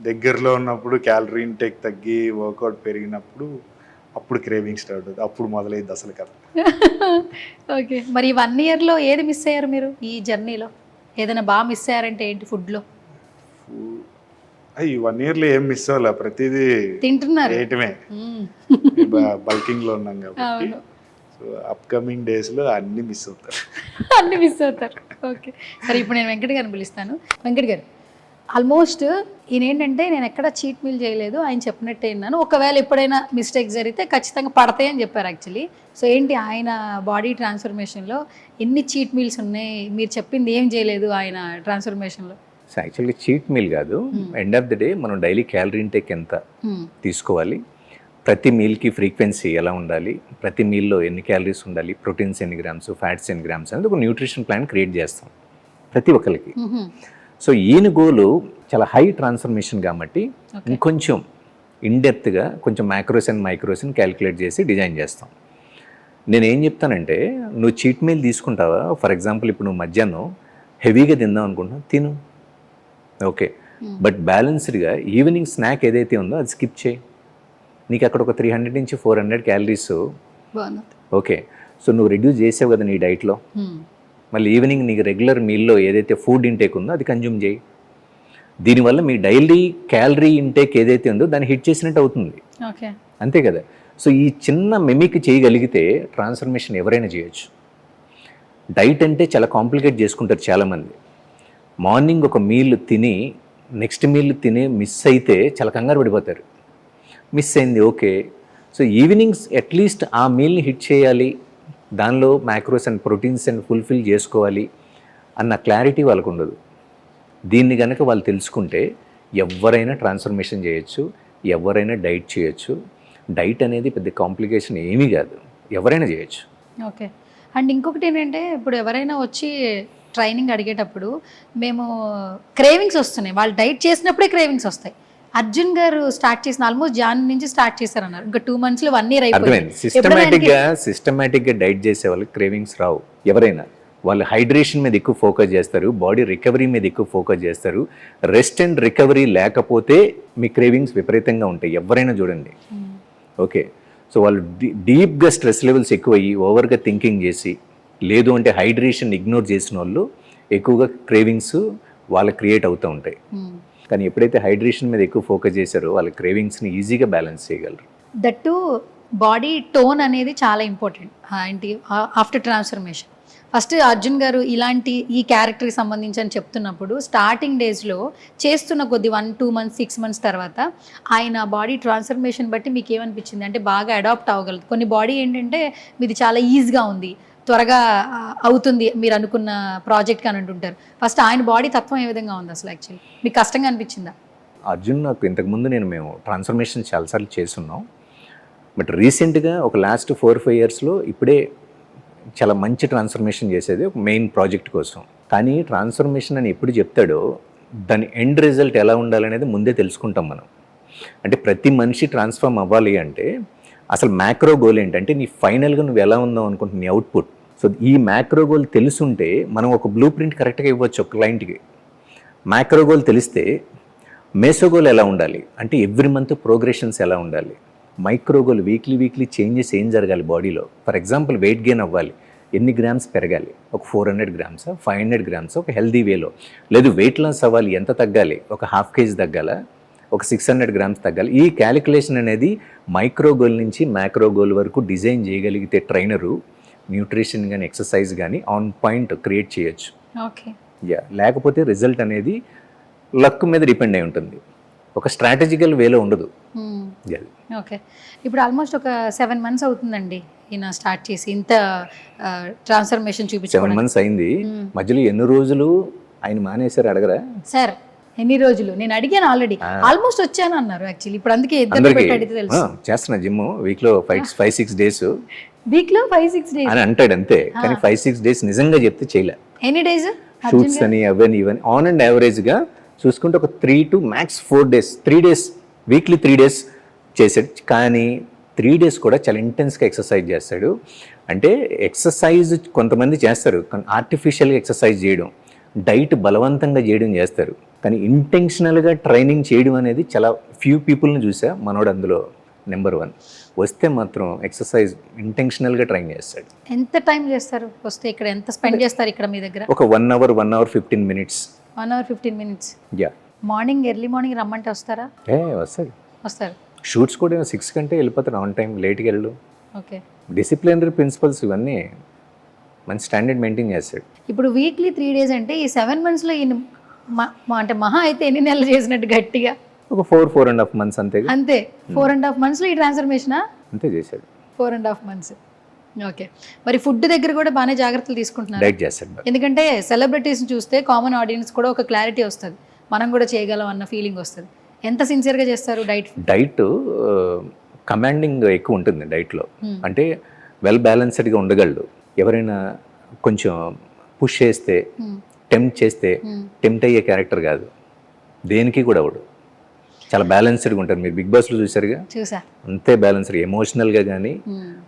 దగ్గరలో ఉన్నప్పుడు క్యాలరీ ఇంటేక్ తగ్గి వర్కౌట్ పెరిగినప్పుడు అప్పుడు క్రేవింగ్ స్టార్ట్ అవుతుంది. అప్పుడు మొదలైంది అసలు కదా. ఓకే, మరి 1 yearలో ఏది మిస్ అయ్యారు మీరు ఈ జర్నీలో? ఏదైనా బాగా మిస్ అయ్యారంటే ఏంటి ఫుడ్లో? ఈ 1 yearలో ఏం మిస్ అవ్వాల, ప్రతిదీ తింటున్నారు. చేయటమే. బల్కింగ్లో ఉన్నాం కాబట్టి. సో అప్కమింగ్ డేస్లో అన్నీ మిస్ అవుతారు. అన్ని మిస్ అవుతారు. ఓకే, సరే ఇప్పుడు నేను వెంకట్ గారిని పిలుస్తాను. వెంకట్ గారు, ఆల్మోస్ట్ ఈయన ఏంటంటే నేను ఎక్కడ చీట్ మీల్ చేయలేదు, ఆయన చెప్పినట్టే విన్నాను. ఒకవేళ ఎప్పుడైనా మిస్టేక్ జరిగితే ఖచ్చితంగా పడతాయి అని చెప్పారు యాక్చువల్లీ. సో ఏంటి ఆయన బాడీ ట్రాన్స్ఫర్మేషన్లో ఎన్ని చీట్ మీల్స్ ఉన్నాయి? మీరు చెప్పింది ఏం చేయలేదు ఆయన ట్రాన్స్ఫర్మేషన్లో. సో యాక్చువల్గా చీట్ మీల్ కాదు, ఎండ్ ఆఫ్ ద డే మనం డైలీ క్యాలరీ ఇంటేక్ ఎంత తీసుకోవాలి, ప్రతి మీల్కి ఫ్రీక్వెన్సీ ఎలా ఉండాలి, ప్రతి మీల్లో ఎన్ని క్యాలరీస్ ఉండాలి, ప్రోటీన్స్ ఎన్ని గ్రామ్స్, ఫ్యాట్స్ ఎన్ని గ్రామ్స్ అనేది ఒక న్యూట్రిషన్ ప్లాన్ క్రియేట్ చేస్తాం ప్రతి ఒక్కరికి. సో ఈయన గోలు చాలా హై ట్రాన్స్ఫర్మేషన్ కాబట్టి ఇంకొంచెం ఇన్డెప్త్గా కొంచెం మ్యాక్రోస్ అండ్ మైక్రోస్ అని క్యాలిక్యులేట్ చేసి డిజైన్ చేస్తాం. నేను ఏం చెప్తానంటే, నువ్వు చీట్ మీల్ తీసుకుంటావా, ఫర్ ఎగ్జాంపుల్ ఇప్పుడు నువ్వు మధ్యాహ్నం హెవీగా తిందాం అనుకుంటున్నావు, తిను, ఓకే, బట్ బ్యాలెన్స్డ్గా ఈవినింగ్ స్నాక్ ఏదైతే ఉందో అది స్కిప్ చేయి. నీకు అక్కడ ఒక 300 నుంచి 400 క్యాలరీస్. ఓకే, సో నువ్వు రెడ్యూస్ చేసావు కదా నీ డైట్లో. మళ్ళీ ఈవినింగ్ నీకు రెగ్యులర్ మీల్లో ఏదైతే ఫుడ్ ఇంటేక్ ఉందో అది కన్జ్యూమ్ చేయి. దీనివల్ల మీ డైలీ క్యాలరీ ఇంటేక్ ఏదైతే ఉందో దాన్ని హిట్ చేసినట్టు అవుతుంది. ఓకే, అంతే కదా. సో ఈ చిన్న మెమిక్ చేయగలిగితే ట్రాన్స్ఫర్మేషన్ ఎవరైనా చేయొచ్చు. డైట్ అంటే చాలా కాంప్లికేట్ చేసుకుంటారు చాలామంది. మార్నింగ్ ఒక మీల్ తిని నెక్స్ట్ మీల్ తిని మిస్ అయితే చాలా కంగారు పడిపోతారు. మిస్ అయింది, ఓకే, సో ఈవినింగ్స్ అట్లీస్ట్ ఆ మీల్ని హిట్ చేయాలి, దానిలో macros and proteins and fulfil చేసుకోవాలి అన్న క్లారిటీ వాళ్ళకు ఉండదు. దీన్ని కనుక వాళ్ళు తెలుసుకుంటే ఎవరైనా ట్రాన్స్ఫర్మేషన్ చేయొచ్చు, ఎవరైనా డైట్ చేయొచ్చు. డైట్ అనేది పెద్ద కాంప్లికేషన్ ఏమీ కాదు, ఎవరైనా చేయొచ్చు. ఓకే, అండ్ ఇంకొకటి ఏంటంటే ఇప్పుడు ఎవరైనా వచ్చి ట్రైనింగ్ అడిగేటప్పుడు మేము క్రేవింగ్స్ వస్తున్నాయి, వాళ్ళు డైట్ చేసినప్పుడే క్రేవింగ్స్ వస్తాయి. అర్జున్ గారు స్టార్ట్ చేసిన ఆల్మోస్ట్ జాన్ నుంచి స్టార్ట్ చేశారన్నారు, ఇంకా 2 monthsలో 1 year అయిపోయింది. సిస్టమేటిక్గా డైట్ చేసే వాళ్ళకి క్రేవింగ్స్ రావు. ఎవరైనా వాళ్ళు హైడ్రేషన్ మీద ఎక్కువ ఫోకస్ చేస్తారు, బాడీ రికవరీ మీద ఎక్కువ ఫోకస్ చేస్తారు. రెస్ట్ అండ్ రికవరీ లేకపోతే మీ క్రేవింగ్స్ విపరీతంగా ఉంటాయి. ఎవరైనా చూడండి, ఓకే, సో వాళ్ళు డీప్గా స్ట్రెస్ లెవెల్స్ ఎక్కువయ్యి ఓవర్గా థింకింగ్ చేసి, లేదు అంటే హైడ్రేషన్ ఇగ్నోర్ చేసిన వాళ్ళు ఎక్కువగా క్రేవింగ్స్ వాళ్ళకి క్రియేట్ అవుతూ ఉంటాయి. కానీ ఎప్పుడైతే హైడ్రేషన్ మీద ఎక్కువ ఫోకస్ చేశారో వాళ్ళ క్రేవింగ్స్ని ఈజీగా బ్యాలెన్స్ చేయగలరు. దట్టు బాడీ టోన్ అనేది చాలా ఇంపార్టెంట్ ఏంటి ఆఫ్టర్ ట్రాన్స్ఫర్మేషన్. ఫస్ట్ అర్జున్ గారు ఇలాంటి ఈ క్యారెక్టర్కి సంబంధించి అని చెప్తున్నప్పుడు స్టార్టింగ్ డేస్లో చేస్తున్న కొద్ది 1-2 months 6 months తర్వాత ఆయన బాడీ ట్రాన్స్ఫర్మేషన్ బట్టి మీకు ఏమనిపించింది? అంటే బాగా అడాప్ట్ అవ్వగలదు. కొన్ని బాడీ ఏంటంటే మీది చాలా ఈజీగా ఉంది, త్వరగా అవుతుంది మీరు అనుకున్న ప్రాజెక్ట్ అని అంటుంటారు. ఫస్ట్ ఆయన బాడీ తత్వం ఏ విధంగా ఉంది అసలు? యాక్చువల్లీ మీకు కష్టంగా అనిపించిందా? అర్జున్ నాకు ఇంతకుముందు మేము ట్రాన్స్ఫర్మేషన్ చాలాసార్లు చేస్తున్నాం, బట్ రీసెంట్గా ఒక లాస్ట్ 4-5 yearsలో ఇప్పుడే చాలా మంచి ట్రాన్స్ఫర్మేషన్ చేసేది ఒక మెయిన్ ప్రాజెక్ట్ కోసం. కానీ ట్రాన్స్ఫర్మేషన్ అని ఎప్పుడు చెప్తాడో దాని ఎండ్ రిజల్ట్ ఎలా ఉండాలనేది ముందే తెలుసుకుంటాం మనం. అంటే ప్రతి మనిషి ట్రాన్స్ఫార్మ్ అవ్వాలి అంటే అసలు మ్యాక్రో గోల్ ఏంటంటే నీ ఫైనల్గా నువ్వు ఎలా ఉందాం అనుకుంటున్న నీ అవుట్పుట్. సో ఈ మ్యాక్రో గోల్ తెలుసుంటే మనం ఒక బ్లూ ప్రింట్ కరెక్ట్గా ఇవ్వచ్చు ఒక క్లయింట్కి. మ్యాక్రో గోల్ తెలిస్తే మేసో గోల్ ఎలా ఉండాలి అంటే ఎవ్రీ మంత్ ప్రోగ్రెషన్స్ ఎలా ఉండాలి, మైక్రో గోల్ వీక్లీ చేంజెస్ ఏం జరగాలి బాడీలో. ఫర్ ఎగ్జాంపుల్ వెయిట్ గెయిన్ అవ్వాలి, ఎన్ని గ్రామ్స్ పెరగాలి, ఒక 400 గ్రామ్స్ 500 గ్రామ్స్ ఒక హెల్దీ వేలో. లేదు వెయిట్ లాస్ అవ్వాలి, ఎంత తగ్గాలి, ఒక 1/2 kg తగ్గాల, ఒక 600 గ్రామ్స్ తగ్గాలి. ఈ క్యాలిక్యులేషన్ అనేది మైక్రో గోల్ నుంచి మ్యాక్రో గోల్ వరకు డిజైన్ చేయగలిగితే ట్రైనరు న్యూట్రిషన్ కానీ ఎక్సర్సైజ్ కానీ ఆన్ పాయింట్ క్రియేట్ చేయొచ్చు. ఓకే. లేకపోతే రిజల్ట్ అనేది లక్ మీద డిపెండ్ అయి ఉంటుంది, ఒక స్ట్రాటజికల్ వేలో ఉండదు. ఓకే. ఇప్పుడు ఆల్మోస్ట్ ఒక 7 months అవుతుందండి ఈయన స్టార్ట్ చేసి ఇంత ట్రాన్స్ఫర్మేషన్ 7 months అయింది. మధ్యలో ఎన్ని రోజులు ఆయన మానేశారు అడగరా సార్? ఎన్ని రోజులు నేను అడిగాను, ఆల్రెడీ ఆల్మోస్ట్ వచ్చాను అన్నారు యాక్చువల్లీ. ఇప్పుడు అందుకే ఇద్దరు అందరికీ పెట్టి అడిగితే తెలుసు. చేస్తున్నా జిమ్ వీక్లో 5-6 days వీక్లో 5-6 days అని అంటాడు అంతే, కానీ 5-6 days నిజంగా చెప్తే చేయలే. ఎన్ని డేస్ షూట్స్ అని అవన్నీ ఇవన్నీ ఆన్ అండ్ యావరేజ్గా చూసుకుంటే ఒక 3 to max 4 days, 3 days weekly 3 days చేసాడు. కానీ 3 days కూడా చాలా ఇంటెన్స్గా ఎక్సర్సైజ్ చేస్తాడు. అంటే ఎక్సర్సైజ్ కొంతమంది చేస్తారు, కానీ ఆర్టిఫిషియల్గా ఎక్సర్సైజ్ చేయడం, డైట్ బలవంతంగా చేయడం చేస్తారు. కానీ ఇంటెన్షనల్గా ట్రైనింగ్ చేయడం అనేది చాలా ఫ్యూ పీపుల్ని చూసా, మనోడు అందులో నెంబర్ 1. వస్తే మాత్రం ఎక్సర్సైజ్ ఇంటెన్షనల్గా ట్రైన్ చేస్తాడు. ఎంత టైం చేస్తారు వస్తే? ఇక్కడ ఎంత స్పెండ్ చేస్తారు ఇక్కడ మీ దగ్గర? ఒక 1 hour 15 minutes. 1 hour 15 minutes. Yeah. Morning early morning రమ్మంటే వస్తారా? వస్తారు. షూట్స్ కూడా 6 కంటే వెళ్ళిపోతారు ఆన్ టైం, లేట్గా వెళ్ళు. ఓకే. డిసిప్లినరీ ప్రిన్సిపల్స్ ఇవన్నీ మంచి స్టాండర్డ్ మెయింటైన్ చేస్తాడు. ఇప్పుడు వీక్లీ 3 days అంటే ఈ 7 monthsలో ఈయన అంటే మహా అయితే ఎన్ని నెలలు చేసినట్టు గట్టిగా? ఒక 4.5 months అంతే. 4.5 monthsలో ఈ ట్రాన్స్ఫర్మేషనా? అంతే చేశాడు. 4.5 months. ఓకే. మరి ఫుడ్ దగ్గర కూడా బాగానే జాగ్రత్తలు తీసుకుంటున్నారు? డైట్ చేస్తాడు. ఎందుకంటే సెలబ్రిటీస్ని చూస్తే కామన్ ఆడియన్స్ కూడా ఒక క్లారిటీ వస్తుంది, మనం కూడా చేయగలం అన్న ఫీలింగ్ వస్తుంది. ఎంత సిన్సియర్గా చేస్తారు డైట్? డైట్ కమాండింగ్ ఎక్కువ ఉంటుంది డైట్లో. అంటే వెల్ బ్యాలెన్స్డ్గా ఉండగలడు. ఎవరైనా కొంచెం పుష్ చేస్తే, టెంప్ట్ చేస్తే టెంప్ట్ అయ్యే క్యారెక్టర్ కాదు, దేనికి కూడా అవడు. చాలా బ్యాలెన్స్డ్గా ఉంటారు. మీరు బిగ్ బాస్లో చూసారుగా, అంతే బ్యాలెన్స్డ్. ఎమోషనల్గా కానీ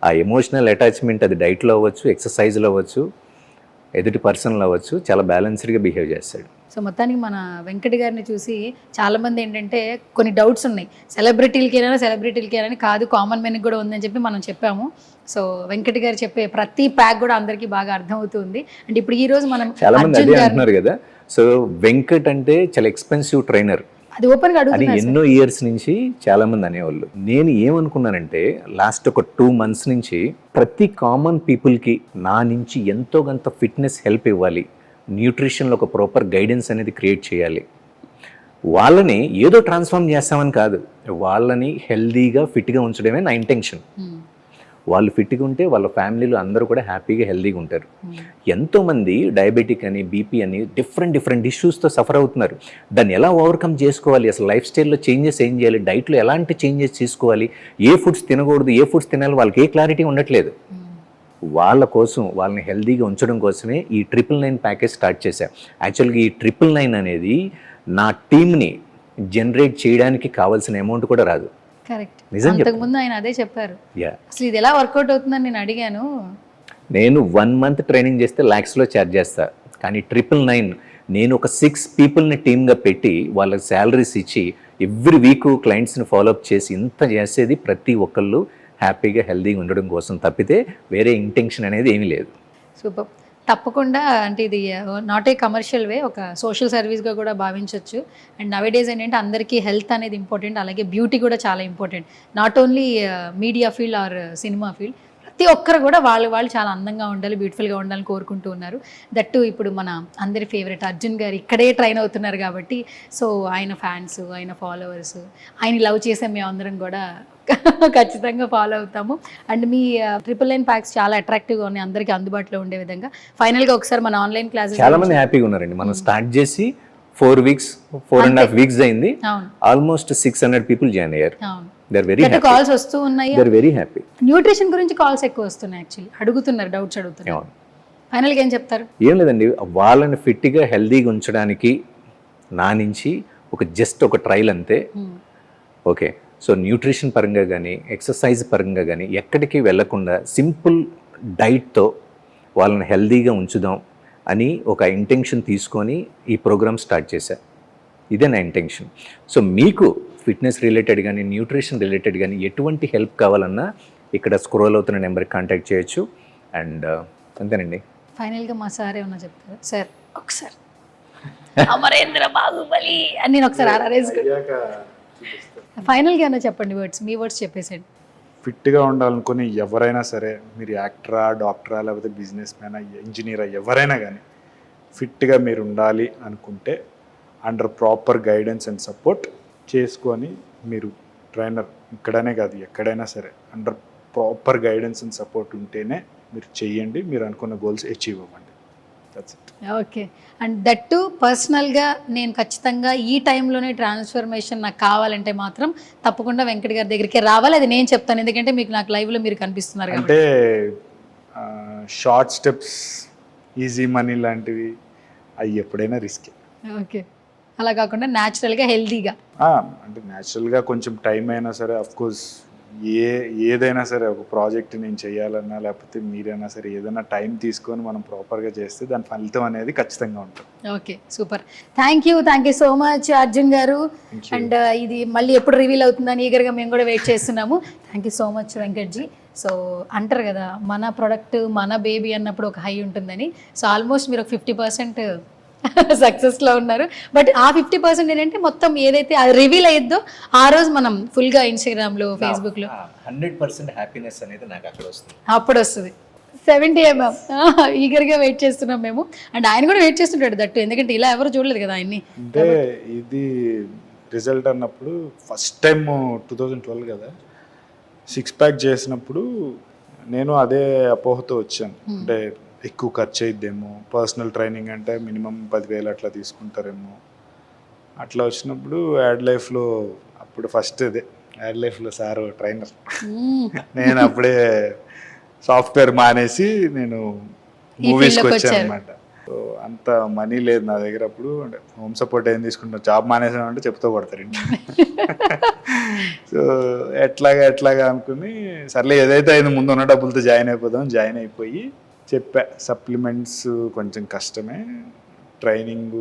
ఆ ఎమోషనల్ అటాచ్మెంట్ అది డైట్లో అవ్వచ్చు, ఎక్సర్సైజ్లో అవ్వచ్చు, ఎదుటి పర్సన్లో అవ్వచ్చు, చాలా బ్యాలెన్స్డ్గా బిహేవ్ చేస్తాడు. సో మొత్తానికి మన వెంకట్ గారిని చూసి చాలామంది ఏంటంటే కొన్ని డౌట్స్ ఉన్నాయి, సెలబ్రిటీలకేనా కాదు, కామన్ మెన్కి కూడా ఉందని చెప్పి మనం చెప్పాము. సో వెంకట్ గారు చెప్పే ప్రతి ప్యాక్ కూడా అందరికీ బాగా అర్థమవుతుంది. అంటే ఇప్పుడు ఈ రోజు మనం చాలా మంది అదే అంటున్నారు కదా. సో వెంకట్ అంటే చాలా ఎక్స్పెన్సివ్ ట్రైనర్, అది ఓపెన్ గా అని ఎన్నో ఇయర్స్ నుంచి చాలా మంది అనేవాళ్ళు. నేను ఏమనుకున్నానంటే లాస్ట్ ఒక 2 months నుంచి ప్రతి కామన్ పీపుల్కి నా నుంచి ఎంతో కొంత ఫిట్నెస్ హెల్ప్ ఇవ్వాలి, న్యూట్రిషన్లో ఒక ప్రాపర్ గైడెన్స్ అనేది క్రియేట్ చేయాలి. వాళ్ళని ఏదో ట్రాన్స్ఫార్మ్ చేస్తామని కాదు, వాళ్ళని హెల్దీగా ఫిట్గా ఉంచడమే నా ఇంటెన్షన్. వాళ్ళు ఫిట్గా ఉంటే వాళ్ళ ఫ్యామిలీలో అందరూ కూడా హ్యాపీగా హెల్దీగా ఉంటారు. ఎంతోమంది డయాబెటిక్ అని, బీపీ అని డిఫరెంట్ ఇష్యూస్తో సఫర్ అవుతున్నారు. దాన్ని ఎలా ఓవర్కమ్ చేసుకోవాలి, అసలు లైఫ్ స్టైల్లో చేంజెస్ ఏం చేయాలి, డైట్లో ఎలాంటి చేంజెస్ తీసుకోవాలి, ఏ ఫుడ్స్ తినకూడదు, ఏ ఫుడ్స్ తినాలి, వాళ్ళకి ఏ క్లారిటీ ఉండట్లేదు. వాళ్ళ కోసం, వాళ్ళని హెల్దీగా ఉంచడం కోసమే ఈ 999 ప్యాకేజ్ స్టార్ట్ చేశాను. యాక్చువల్గా ఈ 999 అనేది నా టీమ్ని జనరేట్ చేయడానికి కావాల్సిన అమౌంట్ కూడా రాదు. కరెక్ట్. అంతకుముందు ఆయన అదే చెప్పారు. అసలు ఇది ఎలా వర్కౌట్ అవుతుందని నేను అడిగాను. నేను 1 month ట్రైనింగ్ చేస్తే lakhsలో ఛార్జ్ చేస్తా, కానీ 999 నేను ఒక 6 peopleని టీమ్గా పెట్టి వాళ్ళకి శాలరీస్ ఇచ్చి ఎవ్రీ వీక్ క్లయింట్స్ని ఫాలోఅప్ చేసి ఇంత చేసేది ప్రతి ఒక్కళ్ళు హ్యాపీగా హెల్దీగా ఉండడం కోసం తప్పితే వేరే ఇంటెన్షన్ అనేది ఏమీ లేదు. సూపర్. తప్పకుండా అంటే ఇది నాట్ ఏ కమర్షియల్ వే, ఒక సోషల్ సర్వీస్గా కూడా భావించవచ్చు. అండ్ నవేడేస్ ఏంటంటే అందరికీ హెల్త్ అనేది ఇంపార్టెంట్, అలాగే బ్యూటీ కూడా చాలా important. Not only media field or cinema field, ప్రతి ఒక్కరు కూడా వాళ్ళు చాలా అందంగా ఉండాలి, బ్యూటిఫుల్గా ఉండాలని కోరుకుంటూ ఉన్నారు. దట్టు ఇప్పుడు మన అందరి ఫేవరెట్ అర్జున్ గారు ఇక్కడే ట్రైన్ అవుతున్నారు కాబట్టి, సో ఆయన ఫ్యాన్స్, ఆయన ఫాలోవర్స్, ఆయన లవ్ చేసే మేమందరం కూడా ఖచ్చితంగా ఫాలో అవుతాము. అండ్ మీ 999 ప్యాక్స్ చాలా అట్రాక్టివ్గా ఉన్నాయి, అందరికీ అందుబాటులో ఉండే విధంగా. ఫైనల్గా ఒకసారి మన ఆన్లైన్ క్లాసెస్ చాలా మంది హ్యాపీగా ఉన్నారండి. మనం స్టార్ట్ చేసి 4 weeks 4.5 weeks అయింది, ఆల్మోస్ట్ 600 people జాయిన్ అయ్యారు. కాల్స్ వస్తూ ఉన్నాయి, వెరీ హ్యాపీ. న్యూట్రిషన్ గురించి కాల్స్ ఎక్కువ వస్తున్నాయి, యాక్చువల్లీ అడుగుతున్నారు, డౌట్స్ అడుగుతున్నారు. ఫైనల్గా ఏం చెప్తారు? ఏం లేదండి, వాళ్ళని ఫిట్గా హెల్దీగా ఉంచడానికి నా నుంచి జస్ట్ ఒక ట్రయల్ అంతే. ఓకే, సో న్యూట్రిషన్ పరంగా కానీ ఎక్సర్సైజ్ పరంగా కానీ ఎక్కడికి వెళ్ళకుండా సింపుల్ డైట్తో వాళ్ళని హెల్దీగా ఉంచుదాం అని ఒక ఇంటెన్షన్ తీసుకొని ఈ ప్రోగ్రామ్ స్టార్ట్ చేశా. ఇదే నా ఇంటెన్షన్. సో మీకు ఫిట్నెస్ రిలేటెడ్ కానీ న్యూట్రిషన్ రిలేటెడ్ కానీ ఎటువంటి హెల్ప్ కావాలన్నా ఇక్కడ స్క్రోల్ అవుతున్న నెంబర్కి కాంటాక్ట్ చేయొచ్చు. అండ్ అంతేనండి. ఫైనల్గా మా సార్ ఏమన్నా చెప్తారా? సార్ ఒకసారి అమరేంద్ర బాహుబలి అని నేను ఒకసారి ఫైనల్గా ఏమన్నా చెప్పండి, వర్డ్స్, మీ వర్డ్స్ చెప్పేసాడు. ఫిట్గా ఉండాలనుకుని ఎవరైనా సరే, మీరు యాక్టరా, డాక్టరా, లేకపోతే బిజినెస్ మ్యానా, ఇంజనీరా, ఎవరైనా కానీ ఫిట్గా మీరు ఉండాలి అనుకుంటే under proper guidance and support చేసుకొని మీరు ట్రైనర్ ఇక్కడనే కాదు ఎక్కడైనా సరే under proper guidance and support ఉంటేనే మీరు చెయ్యండి, మీరు అనుకున్న గోల్స్ అచీవ్ అవ్వండి. That's it. Okay. And that పర్సనల్గా నేను ఖచ్చితంగా ఈ టైంలోనే ట్రాన్స్ఫర్మేషన్ నాకు కావాలంటే మాత్రం తప్పకుండా వెంకట్ గారి దగ్గరికి రావాలి. అది నేను చెప్తాను, ఎందుకంటే మీకు నాకు లైవ్లో మీరు కనిపిస్తున్నారు కాబట్టి. అంటే షార్ట్ స్టెప్స్, ఈజీ మనీ లాంటివి అవి ఎప్పుడైనా రిస్కే. ఓకే, అలా కాకుండా న్యాచురల్గా హెల్దీగా, అంటే న్యాచురల్గా కొంచెం టైం అయినా సరే, అఫ్కోర్స్ ఏదైనా సరే ఒక ప్రాజెక్ట్ నేను చేయాలన్నా లేకపోతే మీరైనా సరే ఏదైనా టైం తీసుకొని మనం ప్రాపర్గా చేస్తే దాని ఫలితం అనేది ఖచ్చితంగా ఉంటుంది. Okay, super. Thank you so much Arjun గారు. అండ్ ఇది మళ్ళీ ఎప్పుడు రివీల్ అవుతుందని ఈగర్గా మేము కూడా వెయిట్ చేస్తున్నాము. Thank you so much Venkatji. So అంటారు కదా మన ప్రోడక్ట్ మన బేబీ అన్నప్పుడు ఒక హై ఉంటుందని. సో ఆల్మోస్ట్ మీరు ఒక 50% సక్సెస్లో ఉన్నారు. బట్ ఆ 50% ఏంటంటే మొత్తం ఏదైతే అది రివీల్ అయ్యిద్దో ఆ రోజు మనం ఫుల్గా ఇన్స్టాగ్రామ్లో, ఫేస్బుక్లో 100% హ్యాపీనెస్ అనేది నాకు అక్కడ వస్తుంది, అప్పుడు వస్తుంది. 70mm ఈగర్గా వెయిట్ చేస్తున్నాం మేము. అండ్ ఆయన కూడా వెయిట్ చేస్తుంటాడు దట్టు, ఎందుకంటే ఇలా ఎవరు చూడలేదు కదా ఆయన్ని. అంటే ఇది రిజల్ట్ అన్నప్పుడు ఫస్ట్ టైం 2012 కదా 6 ప్యాక్ చేసినప్పుడు నేను అదే అపోహతో వచ్చాను. అంటే ఎక్కువ ఖర్చు అయిద్దేమో, పర్సనల్ ట్రైనింగ్ అంటే మినిమం 10,000 అట్లా తీసుకుంటారేమో. అట్లా వచ్చినప్పుడు యాడ్ లైఫ్లో అప్పుడు ఫస్ట్ ఇదే యాడ్ లైఫ్లో సార్ ట్రైనర్. నేను అప్పుడే సాఫ్ట్వేర్ మానేసి నేను మూవీస్కి వచ్చాను అనమాట. సో అంత మనీ లేదు నా దగ్గర అప్పుడు. అంటే హోమ్ సపోర్ట్ ఏం తీసుకుంటాను, జాబ్ మానేసానంటే చెప్తూ కొడతారు ఇంటి. సో ఎట్లాగా అనుకుని సర్లే ఏదైతే అయింది ముందు ఉన్న డబ్బులతో జాయిన్ అయిపోయి చెప్పా. సప్లిమెంట్స్ కొంచెం కష్టమే, ట్రైనింగ్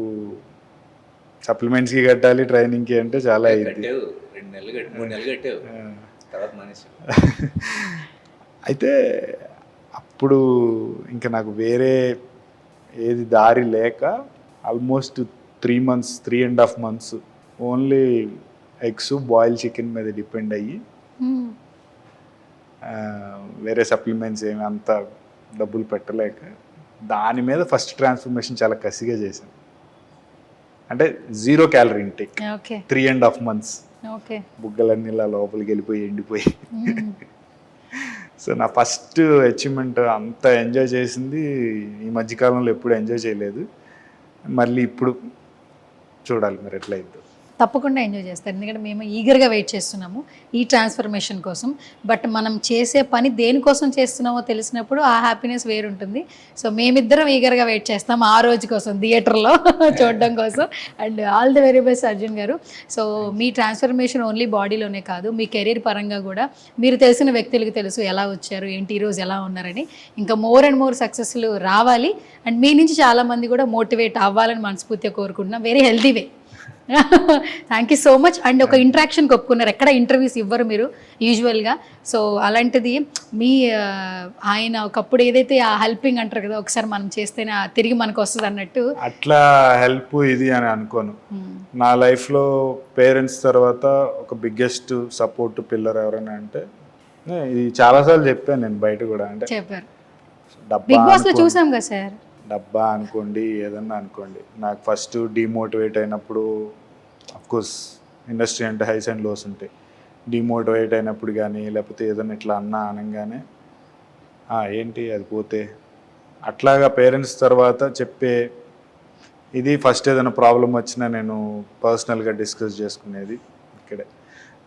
సప్లిమెంట్స్కి కట్టాలి, ట్రైనింగ్కి అంటే చాలా అయింది. అయితే అప్పుడు ఇంకా నాకు వేరే ఏది దారి లేక almost 3.5 months only eggs, boil chicken మీద డిపెండ్ అయ్యి వేరే సప్లిమెంట్స్ ఏమి అంత డబ్బులు పెట్టలేక దాని మీద ఫస్ట్ ట్రాన్స్ఫర్మేషన్ చాలా కసిగా చేశాను. అంటే 0 calorie ఇంటేక్ 3.5 months. బుగ్గలన్నీ ఇలా లోపలికి వెళ్ళిపోయి ఎండిపోయి. సో నా ఫస్ట్ అచీవ్మెంట్ అంత ఎంజాయ్ చేసింది ఈ మధ్యకాలంలో ఎప్పుడు ఎంజాయ్ చేయలేదు. మళ్ళీ ఇప్పుడు చూడాలి మరి ఎట్లా అవుతుందో. తప్పకుండా ఎంజాయ్ చేస్తారు, ఎందుకంటే మేము ఈగర్గా వెయిట్ చేస్తున్నాము ఈ ట్రాన్స్ఫర్మేషన్ కోసం. బట్ మనం చేసే పని దేనికోసం చేస్తున్నామో తెలిసినప్పుడు ఆ హ్యాపీనెస్ వేరుంటుంది. సో మేమిద్దరం ఈగర్గా వెయిట్ చేస్తాం ఆ రోజు కోసం, థియేటర్లో చూడడం కోసం. And all the very best Arjun గారు. సో మీ ట్రాన్స్ఫర్మేషన్ ఓన్లీ బాడీలోనే కాదు, మీ కెరీర్ పరంగా కూడా మీరు తెలిసిన వ్యక్తులకు తెలుసు ఎలా వచ్చారు ఏంటి, ఈరోజు ఎలా ఉన్నారని. ఇంకా మోర్ అండ్ మోర్ సక్సెస్లు రావాలి. అండ్ మీ నుంచి చాలామంది కూడా మోటివేట్ అవ్వాలని మనస్ఫూర్తిగా కోరుకుంటున్నాం. Very healthy way. Thank you so much. And ఒక ఇంట్రాక్షన్కి ఒప్పుకున్నారు, ఎక్కడ ఇంటర్వ్యూస్ ఇవ్వరు మీరు యూజువల్గా. సో అలాంటిది మీ ఆయన ఒకప్పుడు ఏదైతే ఆ హెల్పింగ్ అంటారు కదా, ఒకసారి మనం చేస్తేనే తిరిగి మనకు వస్తుంది అన్నట్టు, అట్లా హెల్ప్ ఇది అని అనుకోను. నా లైఫ్లో పేరెంట్స్ తర్వాత ఒక బిగ్గెస్ట్ సపోర్ట్ పిల్లర్ ఎవరైనా అంటే, ఇది చాలాసార్లు చెప్పాను నేను బయట కూడా. అంటే చెప్పారు, బిగ్ బాస్లో చూసాం కదా సార్. డబ్బా అనుకోండి, ఏదన్నా అనుకోండి, నాకు ఫస్ట్ డిమోటివేట్ అయినప్పుడు, అఫ్కోర్స్ ఇండస్ట్రీ అంటే హైస్ అండ్ లోస్ ఉంటాయి. డిమోటివేట్ అయినప్పుడు కానీ లేకపోతే ఏదైనా ఇట్లా అనగానే ఏంటి అది పోతే, అట్లాగా పేరెంట్స్ తర్వాత చెప్పే ఇది ఫస్ట్ ఏదైనా ప్రాబ్లం వచ్చినా నేను పర్సనల్గా డిస్కస్ చేసుకునేది ఇక్కడే.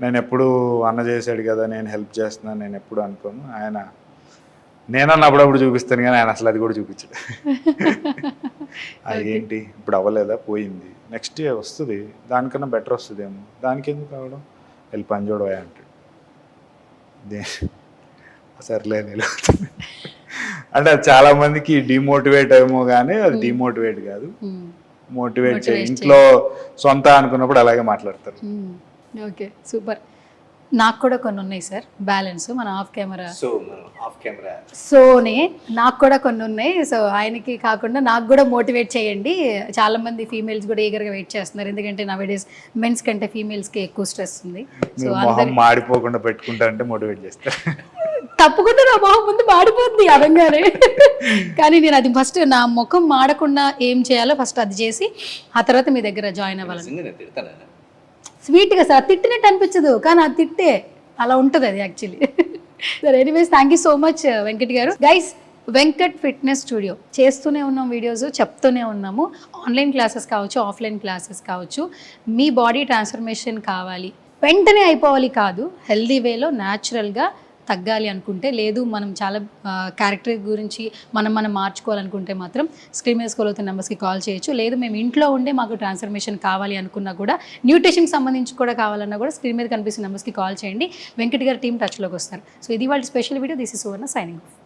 నేను ఎప్పుడు అన్న చేశాడు కదా నేను హెల్ప్ చేస్తున్నాను నేను ఎప్పుడు అనుకోను. ఆయన నేనన్న అప్పుడప్పుడు చూపిస్తాను కానీ ఆయన అసలు అది కూడా చూపించాడు. ఏంటి ఇప్పుడు అవ్వలేదా, పోయింది, నెక్స్ట్ డే వస్తుంది, దానికన్నా బెటర్ వస్తుందేమో, దానికి ఎందుకు అవడం, వెళ్ళి పని చూడవా అంటాడు. సర్లే నిలుగుతుంది అంటే అది చాలా మందికి డిమోటివేట్ ఏమో కానీ అది డిమోటివేట్ కాదు, మోటివేట్ చేయి. ఇంట్లో సొంత అనుకున్నప్పుడు అలాగే మాట్లాడతారు. Okay, super. నాకు కూడా కొన్ని ఉన్నాయి సార్ బ్యాలెన్స్, మన ఆఫ్ కెమెరా సో మనం ఆఫ్ కెమెరా సోనే నాకు కూడా కొన్ని ఉన్నాయి. సో ఆయనకి కాకుండా నాకు కూడా మోటివేట్ చేయండి. చాలా మంది ఫీమేల్స్ కూడా ఈగర్గా వెయిట్ చేస్తున్నారు, ఎందుకంటే నవేడేస్ మెన్స్ కంటే ఫీమేల్స్కి ఎక్కువ స్ట్రెస్ ఉంది. సో మొహం మాడిపోకుండా పెట్టుకుంటా అంటే మోటివేట్ చేస్తారు. తప్పకుండా నా మొహం ముందు మాడిపోతుంది అదంగానే. కానీ నేను అది ఫస్ట్ నా ముఖం మాడకుండా ఏం చేయాలో ఫస్ట్ అది చేసి ఆ తర్వాత మీ దగ్గర జాయిన్ అవ్వాలని. స్వీట్గా సార్, తిట్టినట్టు అనిపించదు కానీ అది తిట్టే అలా ఉంటుంది అది యాక్చువల్లీ. సరే, anyways thank you so much Venkat గారు. గైస్, వెంకట్ ఫిట్నెస్ స్టూడియో చేస్తూనే ఉన్నాం వీడియోస్, చెప్తూనే ఉన్నాము. ఆన్లైన్ క్లాసెస్ కావచ్చు, ఆఫ్లైన్ క్లాసెస్ కావచ్చు. మీ బాడీ ట్రాన్స్ఫర్మేషన్ కావాలి, వెంటనే అయిపోవాలి కాదు, హెల్దీ వేలో న్యాచురల్గా తగ్గాలి అనుకుంటే, లేదు మనం చాలా క్యారెక్టర్ గురించి మనం మార్చుకోవాలనుకుంటే మాత్రం స్క్రీన్ మీద స్క్రోల్ అవుతున్న నెంబర్స్కి కాల్ చేయొచ్చు. లేదు మేము ఇంట్లో ఉండే మాకు ట్రాన్స్ఫర్మేషన్ కావాలి అనుకున్నా కూడా, న్యూట్రిషన్కి సంబంధించి కూడా కావాలన్నా కూడా స్క్రీన్ మీద కనిపిస్తున్న నెంబర్స్కి కాల్ చేయండి. వెంకట్ గారి టీం టచ్లోకి వస్తారు. సో ఇది వాళ్ళ special video. This is Suvarna signing off.